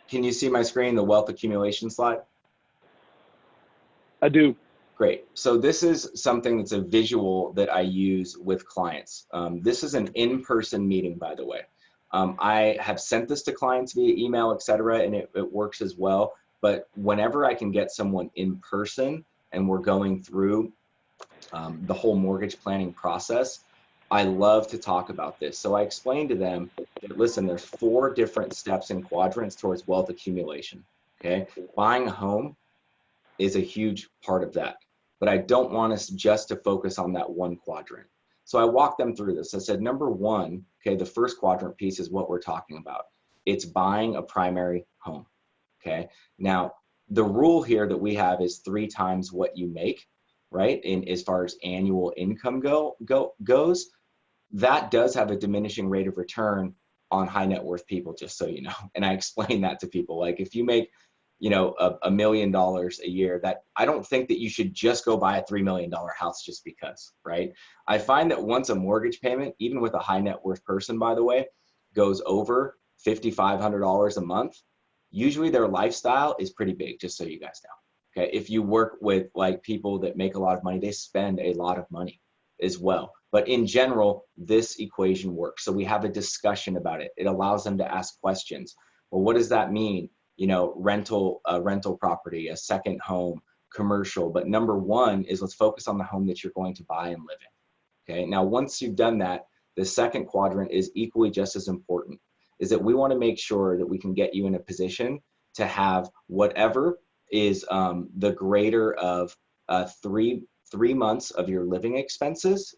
Can you see my screen, the wealth accumulation slide? I do. Great. So this is something that's a visual that I use with clients. This is an in-person meeting, by the way. I have sent this to clients via email, et cetera, and it works as well. But whenever I can get someone in person and we're going through the whole mortgage planning process, I love to talk about this. So I explain to them that, listen, there's 4 different steps in quadrants towards wealth accumulation, okay? Buying a home is a huge part of that, but I don't want us just to focus on that one quadrant. So I walked them through this. I said, number 1, okay, the first quadrant piece is what we're talking about. It's buying a primary home, okay? Now, the rule here that we have is 3 times what you make, right? In as far as annual income goes. That does have a diminishing rate of return on high net worth people, just so you know. And I explain that to people. Like if you make, $1 million a year, that I don't think that you should just go buy a $3 million house just because, right? I find that once a mortgage payment, even with a high net worth person, by the way, goes over $5,500 a month, usually their lifestyle is pretty big, just so you guys know. Okay, if you work with like people that make a lot of money, they spend a lot of money as well. But in general, this equation works. So we have a discussion about it. It allows them to ask questions. Well, what does that mean? Rental property, a second home, commercial. But number 1 is let's focus on the home that you're going to buy and live in. Okay. Now, once you've done that, the second quadrant is equally just as important, is that we want to make sure that we can get you in a position to have whatever is the greater of 3 months of your living expenses,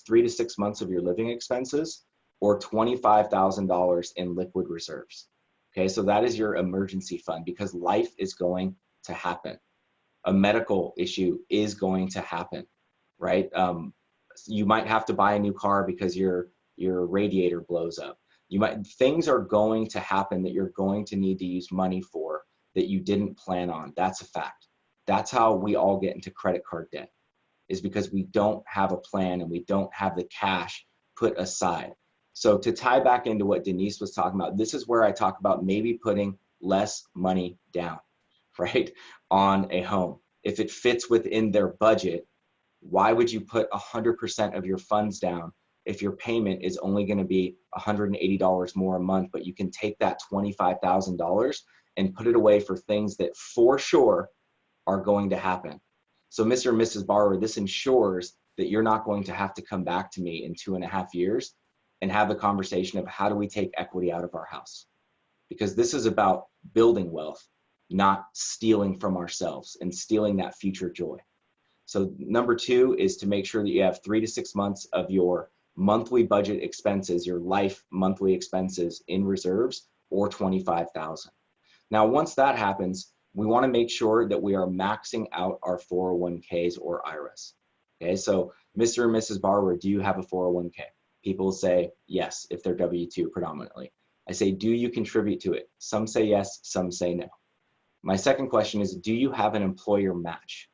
3 to 6 months of your living expenses, or $25,000 in liquid reserves. Okay, so that is your emergency fund, because life is going to happen. A medical issue is going to happen, right? You might have to buy a new car because your your radiator blows up. Things are going to happen that you're going to need to use money for that you didn't plan on. That's a fact. That's how we all get into credit card debt, is because we don't have a plan and we don't have the cash put aside. So to tie back into what Denise was talking about, this is where I talk about maybe putting less money down, right, on a home. If it fits within their budget, why would you put 100% of your funds down if your payment is only going to be $180 more a month, but you can take that $25,000 and put it away for things that for sure are going to happen. So Mr. and Mrs. Barber, this ensures that you're not going to have to come back to me in 2.5 years and have the conversation of how do we take equity out of our house? Because this is about building wealth, not stealing from ourselves and stealing that future joy. So number 2 is to make sure that you have 3 to 6 months of your monthly budget expenses, your life monthly expenses in reserves, or $25,000. Now, once that happens, we want to make sure that we are maxing out our 401ks or Iras. Okay, so Mr. and Mrs. Barber, do you have a 401k? People say yes, if they're W-2 predominantly. I say, do you contribute to it? Some say yes, some say no. My second question is, do you have an employer match?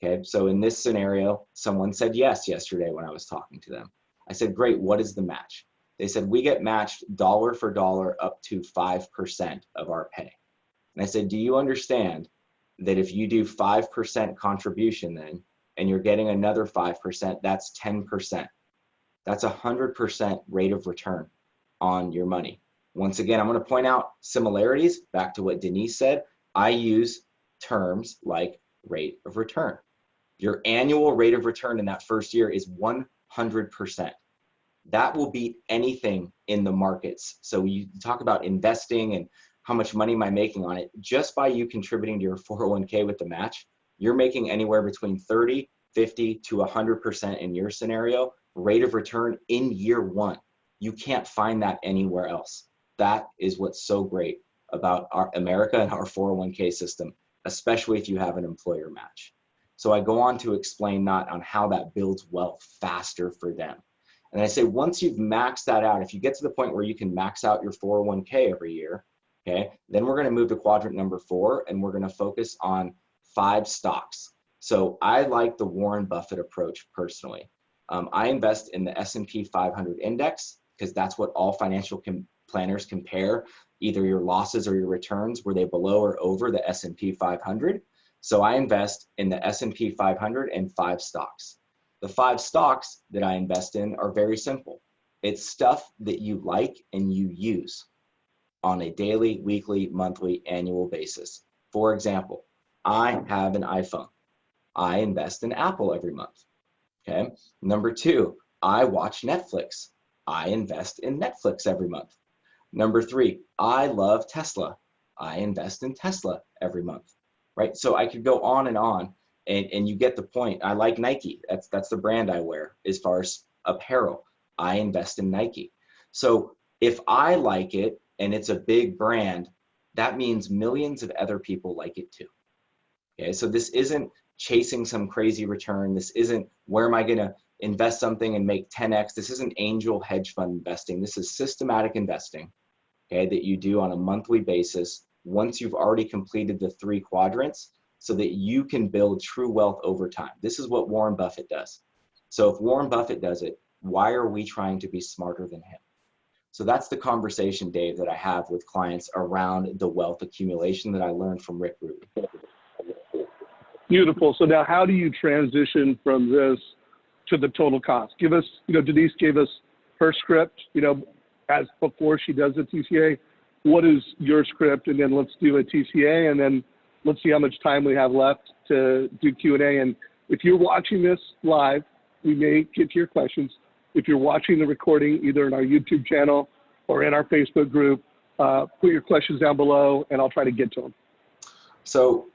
Okay, so in this scenario, someone said yes yesterday when I was talking to them. I said, great, what is the match? They said, we get matched dollar for dollar up to 5% of our pay. And I said, do you understand that if you do 5% contribution then, and you're getting another 5%, that's 10%. That's 100% rate of return on your money. Once again, I'm going to point out similarities back to what Denise said. I use terms like rate of return. Your annual rate of return in that first year is 100%. That will beat anything in the markets. So you talk about investing and how much money am I making on it? Just by you contributing to your 401k with the match, you're making anywhere between 30, 50 to 100% in your scenario rate of return in year 1. You can't find that anywhere else. That is what's so great about our America and our 401k system, especially if you have an employer match. So I go on to explain not on how that builds wealth faster for them. And I say, once you've maxed that out, if you get to the point where you can max out your 401k every year, okay, then we're going to move to quadrant number 4, and we're going to focus on 5 stocks. So I like the Warren Buffett approach personally. I invest in the S&P 500 index because that's what all financial planners compare, either your losses or your returns, were they below or over the S&P 500. So I invest in the S&P 500 and 5 stocks. The 5 stocks that I invest in are very simple. It's stuff that you like and you use on a daily, weekly, monthly, annual basis. For example, I have an iPhone. I invest in Apple every month. Okay. Number 2, I watch Netflix. I invest in Netflix every month. Number 3, I love Tesla. I invest in Tesla every month. Right. So I could go on, and you get the point. I like Nike. That's the brand I wear. As far as apparel, I invest in Nike. So if I like it and it's a big brand, that means millions of other people like it too. Okay, so this isn't chasing some crazy return. This isn't where am I going to invest something and make 10x. This isn't angel hedge fund investing. This is systematic investing, okay, that you do on a monthly basis once you've already completed the 3 quadrants so that you can build true wealth over time. This is what Warren Buffett does. So if Warren Buffett does it, why are we trying to be smarter than him? So that's the conversation, Dave, that I have with clients around the wealth accumulation that I learned from Rick Ruby. Beautiful. So now how do you transition from this to the total cost? Give us, Denise gave us her script, as before she does the TCA. What is your script? And then let's do a TCA, and then let's see how much time we have left to do Q&A. And if you're watching this live, we may get to your questions. If you're watching the recording, either in our YouTube channel or in our Facebook group, put your questions down below, and I'll try to get to them. So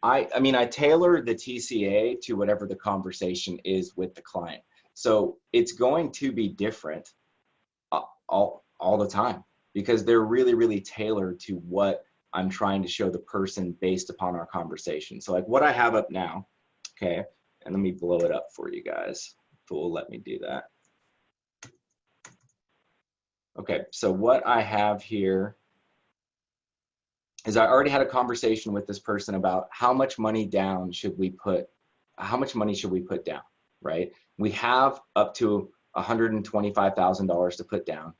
I tailor the TCA to whatever the conversation is with the client. So it's going to be different all the time because they're really, really tailored to what I'm trying to show the person based upon our conversation. So like what I have up now, okay, and let me blow it up for you guys. If it will let me do that. Okay, so what I have here is I already had a conversation with this person about how much money should we put down, right? We have up to $125,000 to put down,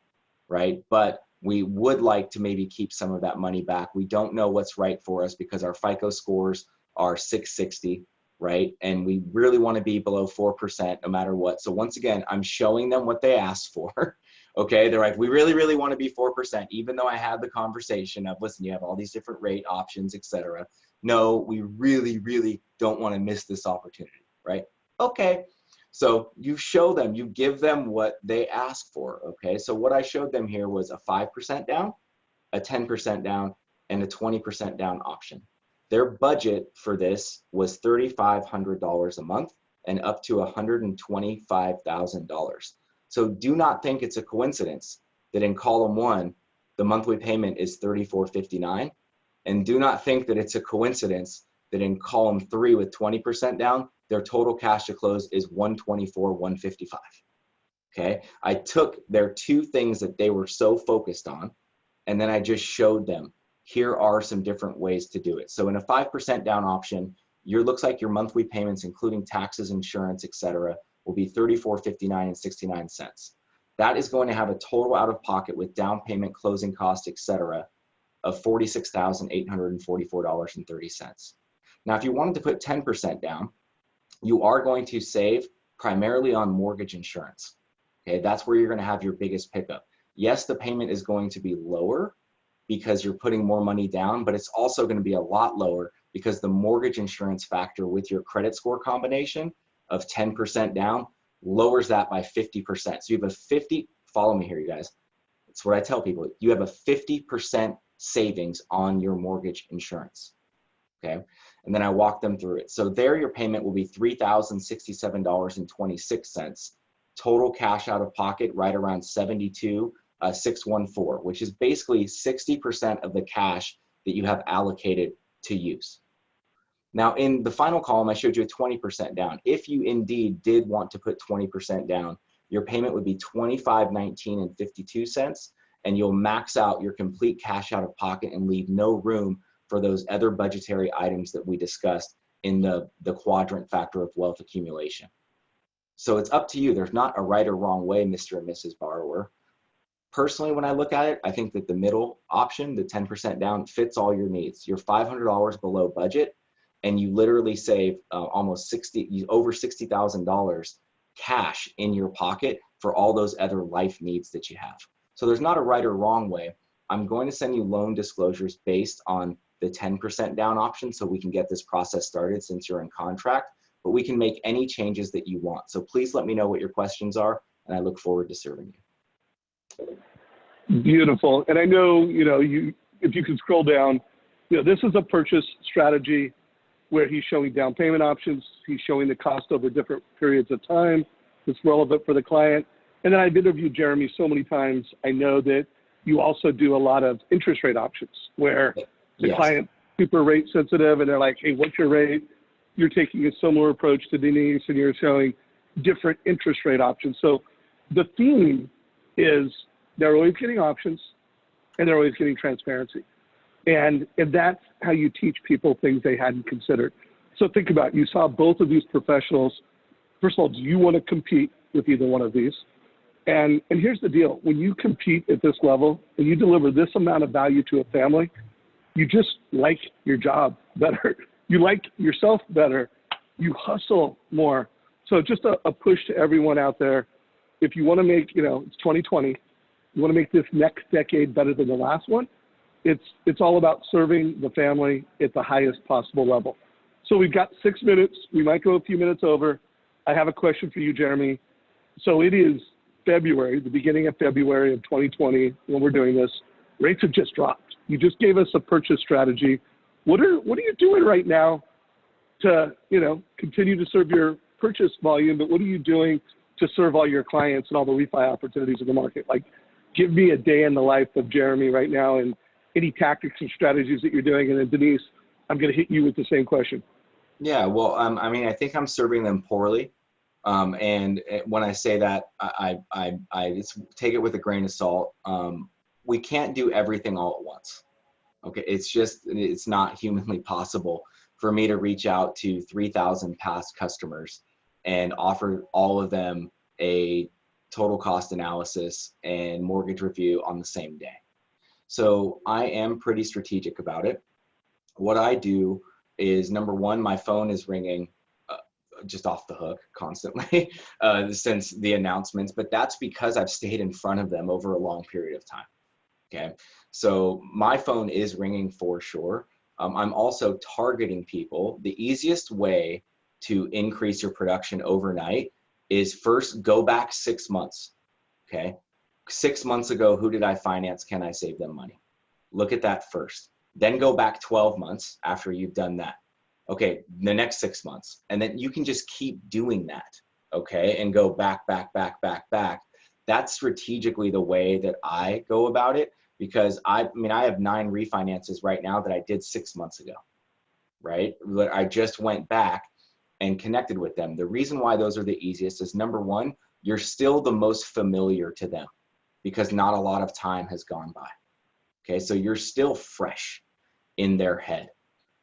right? But we would like to maybe keep some of that money back. We don't know what's right for us because our FICO scores are 660, right? And we really want to be below 4% no matter what. So once again, I'm showing them what they asked for. Okay, they're like, we really, really want to be 4%, even though I had the conversation of, listen, you have all these different rate options, etc. No, we really, really don't want to miss this opportunity, right? Okay, so you show them, you give them what they ask for, okay? So what I showed them here was a 5% down, a 10% down, and a 20% down option. Their budget for this was $3,500 a month and up to $125,000. So do not think it's a coincidence that in column 1, the monthly payment is $3,459. And do not think that it's a coincidence that in column 3 with 20% down, their total cash to close is $124,155. Okay, I took their 2 things that they were so focused on, and then I just showed them, here are some different ways to do it. So in a 5% down option, looks like your monthly payments, including taxes, insurance, etc., will be $34.59 and 69 cents. That is going to have a total out of pocket with down payment, closing costs, etc., of $46,844.30. Now, if you wanted to put 10% down, you are going to save primarily on mortgage insurance. Okay, that's where you're going to have your biggest pickup. Yes, the payment is going to be lower because you're putting more money down, but it's also going to be a lot lower because the mortgage insurance factor with your credit score combination of 10% down lowers that by 50%. So you have a 50, follow me here, you guys. It's what I tell people. You have a 50% savings on your mortgage insurance, okay? And then I walk them through it. So there your payment will be $3,067.26. Total cash out of pocket right around $72,614, which is basically 60% of the cash that you have allocated to use. Now, in the final column, I showed you a 20% down. If you indeed did want to put 20% down, your payment would be $25.19.52, and you'll max out your complete cash out of pocket and leave no room for those other budgetary items that we discussed in the quadrant factor of wealth accumulation. So it's up to you. There's not a right or wrong way, Mr. and Mrs. Borrower. Personally, when I look at it, I think that the middle option, the 10% down, fits all your needs. You're $500 below budget, and you literally save almost over $60,000 cash in your pocket for all those other life needs that you have. So there's not a right or wrong way. I'm going to send you loan disclosures based on the 10% down option so we can get this process started since you're in contract, but we can make any changes that you want. So please let me know what your questions are, and I look forward to serving you. Beautiful. And I know, if you can scroll down, this is a purchase strategy where he's showing down payment options. He's showing the cost over different periods of time that's relevant for the client. And then I've interviewed Jeremy so many times. I know that you also do a lot of interest rate options where the Yes. client super rate sensitive and they're like, hey, what's your rate? You're taking a similar approach to Denise and you're showing different interest rate options. So the theme is they're always getting options and they're always getting transparency. And that's how you teach people things they hadn't considered. So think about it. You saw both of these professionals. First of all, do you want to compete with either one of these? And here's the deal. When you compete at this level and you deliver this amount of value to a family, you just like your job better. You like yourself better. You hustle more. So just a push to everyone out there. If you want to make, it's 2020, you want to make this next decade better than the last one, it's all about serving the family at the highest possible level. So we've got 6 minutes. We might go a few minutes over. I have a question for you, Jeremy. So it is February, the beginning of February of 2020 when we're doing this. Rates have just dropped. You just gave us a purchase strategy. What are you doing right now to, continue to serve your purchase volume, but what are you doing to serve all your clients and all the refi opportunities in the market? Like, give me a day in the life of Jeremy right now and any tactics and strategies that you're doing. And then Denise, I'm going to hit you with the same question. Yeah, well, I think I'm serving them poorly And when I say that, I take it with a grain of salt. We can't do everything all at once. Okay, it's not humanly possible for me to reach out to 3,000 past customers and offer all of them a total cost analysis and mortgage review on the same day. So I am pretty strategic about it. What I do is, number one, my phone is ringing just off the hook constantly since the announcements, but that's because I've stayed in front of them over a long period of time. Okay, so my phone is ringing for sure. I'm also targeting people. The easiest way to increase your production overnight is first go back 6 months. Okay, 6 months ago, who did I finance? Can I save them money? Look at that first. Then go back 12 months after you've done that. Okay, the next 6 months. And then you can just keep doing that, okay, and go back, back, back, back, back. That's strategically the way that I go about it, because I have 9 refinances right now that I did 6 months ago, right? I just went back and connected with them. The reason why those are the easiest is, number one, you're still the most familiar to them because not a lot of time has gone by. Okay, so you're still fresh in their head.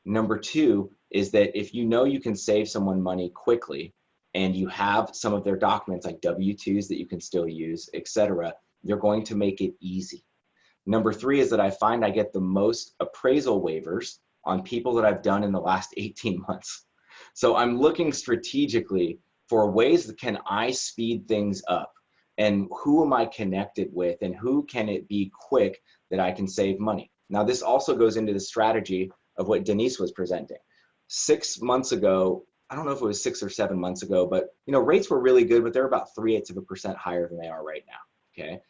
Number two is that if you know you can save someone money quickly and you have some of their documents like W-2s that you can still use, etc., you're going to make it easy. Number three is that I find I get the most appraisal waivers on people that I've done in the last 18 months. So I'm looking strategically for ways that can I speed things up, and who am I connected with, and who can it be quick that I can save money. Now this also goes into the strategy of what Denise was presenting. 6 months ago, I don't know if it was 6 or 7 months ago, but rates were really good, but they're about 0.3% higher than they are right now. Okay,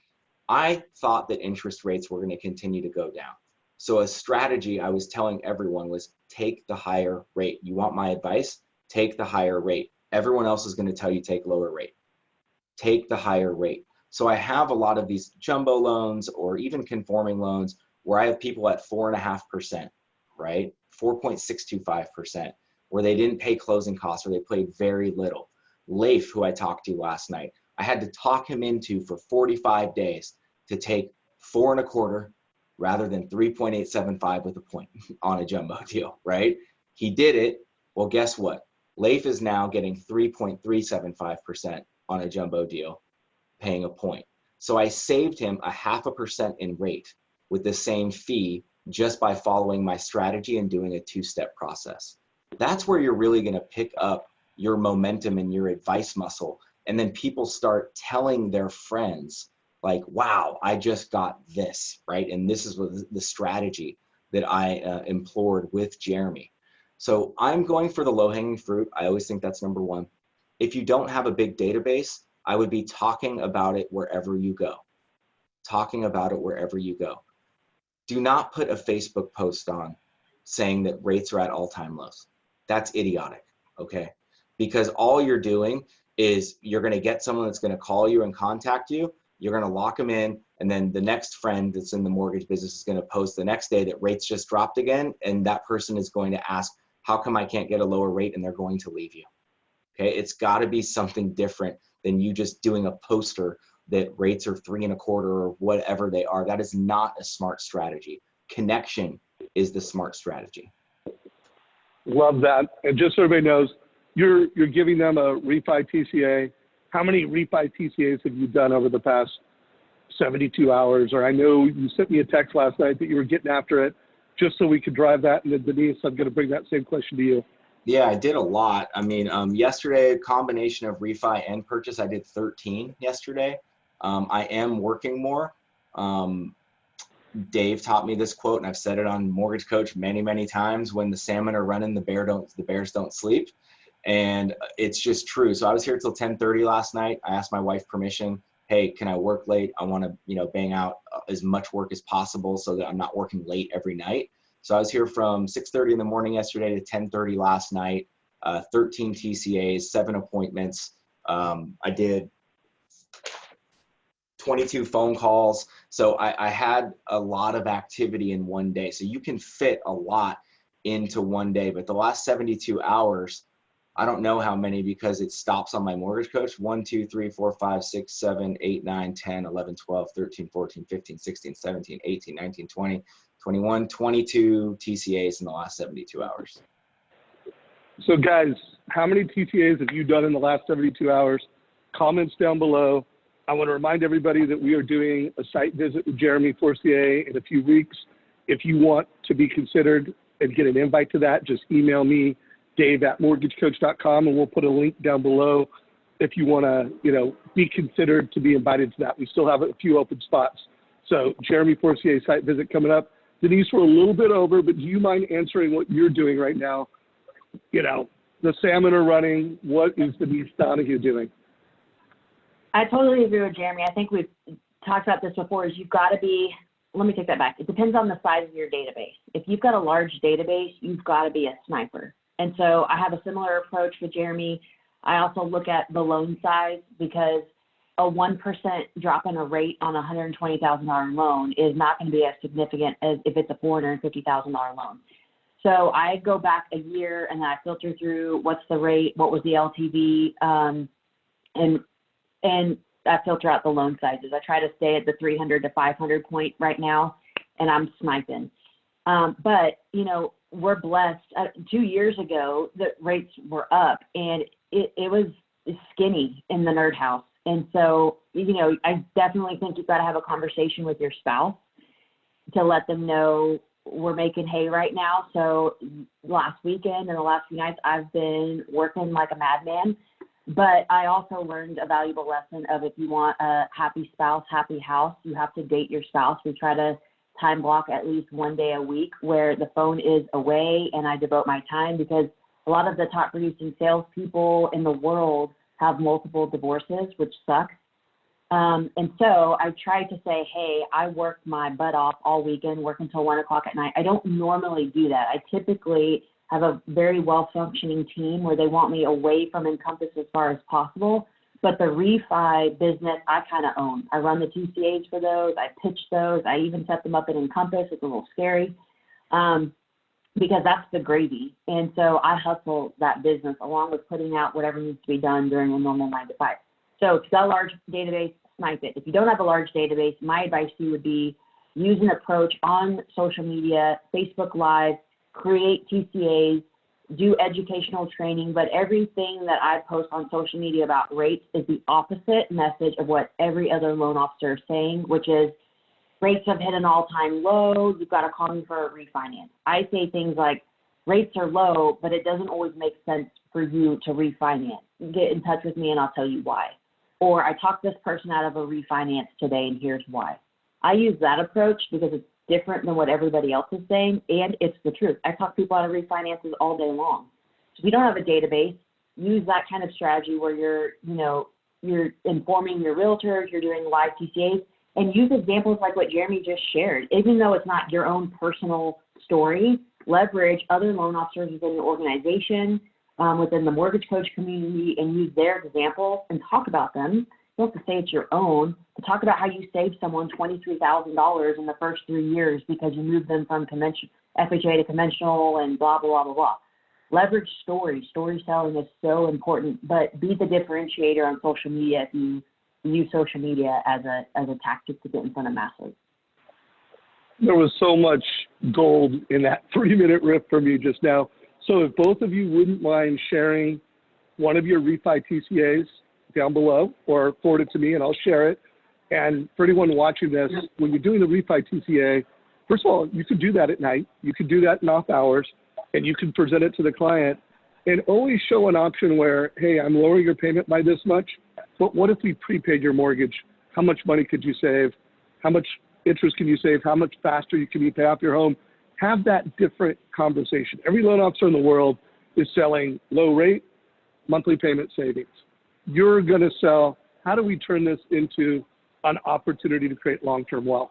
I thought that interest rates were going to continue to go down. So a strategy I was telling everyone was, take the higher rate. You want my advice? Take the higher rate. Everyone else is going to tell you take lower rate. Take the higher rate. So I have a lot of these jumbo loans or even conforming loans where I have people at 4.5%, right? 4.625%, where they didn't pay closing costs or they paid very little. Leif, who I talked to last night, I had to talk him into for 45 days to take 4.25 rather than 3.875 with a point on a jumbo deal, right? He did it. Well, guess what? Leif is now getting 3.375% on a jumbo deal, paying a point. So I saved him 0.5% in rate with the same fee just by following my strategy and doing a two-step process. That's where you're really going to pick up your momentum and your advice muscle. And then people start telling their friends, like, wow, I just got this, right? And this is what the strategy that I implored with Jeremy. So I'm going for the low-hanging fruit. I always think that's number one. If you don't have a big database, I would be talking about it wherever you go. Talking about it wherever you go. Do not put a Facebook post on saying that rates are at all-time lows. That's idiotic, okay? Because all you're doing is you're going to get someone that's going to call you and contact you. You're going to lock them in, and then the next friend that's in the mortgage business is going to post the next day that rates just dropped again, and that person is going to ask, how come I can't get a lower rate? And they're going to leave you. Okay, it's got to be something different than you just doing a poster that rates are 3.25 or whatever they are. That is not a smart strategy. Connection is the smart strategy. Love that. And just so everybody knows, you're giving them a refi TCA. How many refi TCAs have you done over the past 72 hours? Or I know you sent me a text last night that you were getting after it, just so we could drive that. And then Denise, I'm going to bring that same question to you. Yeah, I did a lot. I mean, yesterday, a combination of refi and purchase, I did 13 yesterday. I am working more. Dave taught me this quote, and I've said it on Mortgage Coach many, many times: when the salmon are running, the bears don't sleep. And it's just true. So I was here till 10:30 last night. I asked my wife permission. Hey, can I work late? I want to, bang out as much work as possible so that I'm not working late every night. So I was here from 6:30 in the morning yesterday to 10:30 last night, 13 TCAs, 7 appointments. I did 22 phone calls. So I had a lot of activity in one day. So you can fit a lot into one day. But the last 72 hours, I don't know how many because it stops on my mortgage coach. 1, 2, 3, 4, 5, 6, 7, 8, 9, 10, 11, 12, 13, 14, 15, 16, 17, 18, 19, 20, 21, 22 TCAs in the last 72 hours. So guys, how many TTAs have you done in the last 72 hours? Comments down below. I want to remind everybody that we are doing a site visit with Jeremy Forcier in a few weeks. If you want to be considered and get an invite to that, just email me, dave@mortgagecoach.com, and we'll put a link down below if you want to, be considered to be invited to that. We still have a few open spots. So Jeremy Forcier site visit coming up. Denise, we're a little bit over, but do you mind answering what you're doing right now? The salmon are running. What is Denise Donoghue doing? I totally agree with Jeremy. I think we've talked about this before, is you've got to be, let me take that back. It depends on the size of your database. If you've got a large database, you've got to be a sniper. And so I have a similar approach with Jeremy. I also look at the loan size, because a 1% drop in a rate on a $120,000 loan is not going to be as significant as if it's a $450,000 loan. So I go back a year and I filter through what's the rate, what was the LTV, and I filter out the loan sizes. I try to stay at the 300 to 500 point right now, and I'm sniping. But, we're blessed. 2 years ago, the rates were up, and it was skinny in the nerd house. And so, I definitely think you've got to have a conversation with your spouse to let them know we're making hay right now. So last weekend and the last few nights, I've been working like a madman. But I also learned a valuable lesson of, if you want a happy spouse, happy house, you have to date your spouse. We try to time block at least one day a week where the phone is away and I devote my time, because a lot of the top producing salespeople in the world have multiple divorces, which sucks. And so I tried to say, hey, I worked my butt off all weekend, work until 1 o'clock at night. I don't normally do that. I typically have a very well-functioning team where they want me away from Encompass as far as possible. But the refi business, I kind of own. I run the TCAs for those. I pitch those. I even set them up in Encompass. It's a little scary because that's the gravy. And so I hustle that business along with putting out whatever needs to be done during a normal 9 to 5. So if you've got a large database, snipe it. If you don't have a large database, my advice to you would be use an approach on social media, Facebook Live, create TCAs, do educational training, but everything that I post on social media about rates is the opposite message of what every other loan officer is saying, which is rates have hit an all-time low, you've got to call me for a refinance. I say things like, rates are low, but it doesn't always make sense for you to refinance. Get in touch with me and I'll tell you why. Or I talked this person out of a refinance today and here's why. I use that approach because it's different than what everybody else is saying, and it's the truth. I talk people out of refinances all day long. So if you don't have a database, use that kind of strategy where you're informing your realtors, you're doing live TCAs, and use examples like what Jeremy just shared. Even though it's not your own personal story, leverage other loan officers within your organization, within the mortgage coach community, and use their examples and talk about them. You don't have to say it's your own, but talk about how you saved someone $23,000 in the first 3 years because you moved them from FHA to conventional and blah, blah, blah, blah. Leverage stories. Storytelling is so important, but be the differentiator on social media if you use social media as a tactic to get in front of masses. There was so much gold in that 3-minute riff from you just now. So if both of you wouldn't mind sharing one of your refi TCAs down below, or forward it to me and I'll share it. And for anyone watching this, when you're doing the refi TCA, first of all, you could do that at night. You could do that in off hours, and you can present it to the client and always show an option where, hey, I'm lowering your payment by this much, but what if we prepaid your mortgage? How much money could you save? How much interest can you save? How much faster can you pay off your home? Have that different conversation. Every loan officer in the world is selling low rate, monthly payment savings. You're going to sell, how do we turn this into an opportunity to create long-term wealth?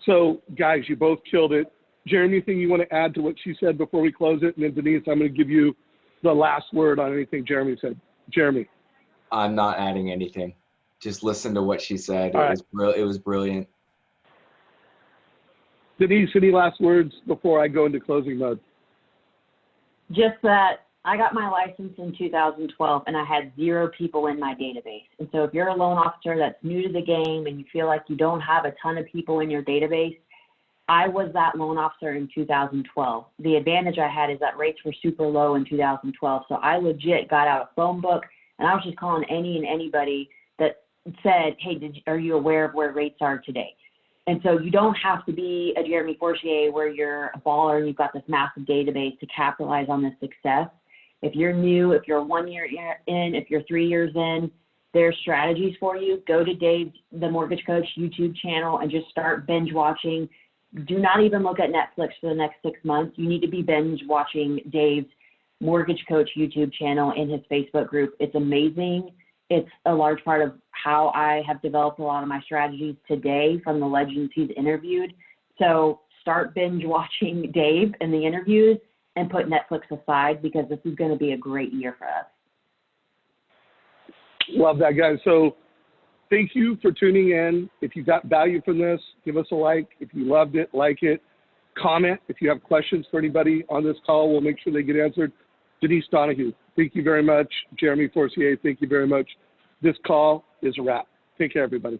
So, guys, you both killed it. Jeremy, anything you want to add to what she said before we close it? And then, Denise, I'm going to give you the last word on anything Jeremy said. Jeremy. I'm not adding anything. Just listen to what she said. All It was brilliant. Denise, any last words before I go into closing mode? Just that I got my license in 2012 and I had 0 people in my database. And so if you're a loan officer that's new to the game and you feel like you don't have a ton of people in your database, I was that loan officer in 2012. The advantage I had is that rates were super low in 2012. So I legit got out a phone book and I was just calling any and anybody that said, hey, are you aware of where rates are today? And so you don't have to be a Jeremy Forcier where you're a baller and you've got this massive database to capitalize on this success. If you're new, if you're 1 year in, if you're 3 years in, there's strategies for you. Go to Dave, the Mortgage Coach YouTube channel and just start binge watching. Do not even look at Netflix for the next 6 months. You need to be binge watching Dave's Mortgage Coach YouTube channel in his Facebook group. It's amazing. It's a large part of how I have developed a lot of my strategies today from the legends he's interviewed. So start binge watching Dave and the interviews and put Netflix aside because this is going to be a great year for us. Love that, guys. So thank you for tuning in. If you got value from this, give us a like. If you loved it, like it. Comment. If you have questions for anybody on this call, we'll make sure they get answered. Denise Donoghue, thank you very much. Jeremy Forcier, thank you very much. This call is a wrap. Take care, everybody.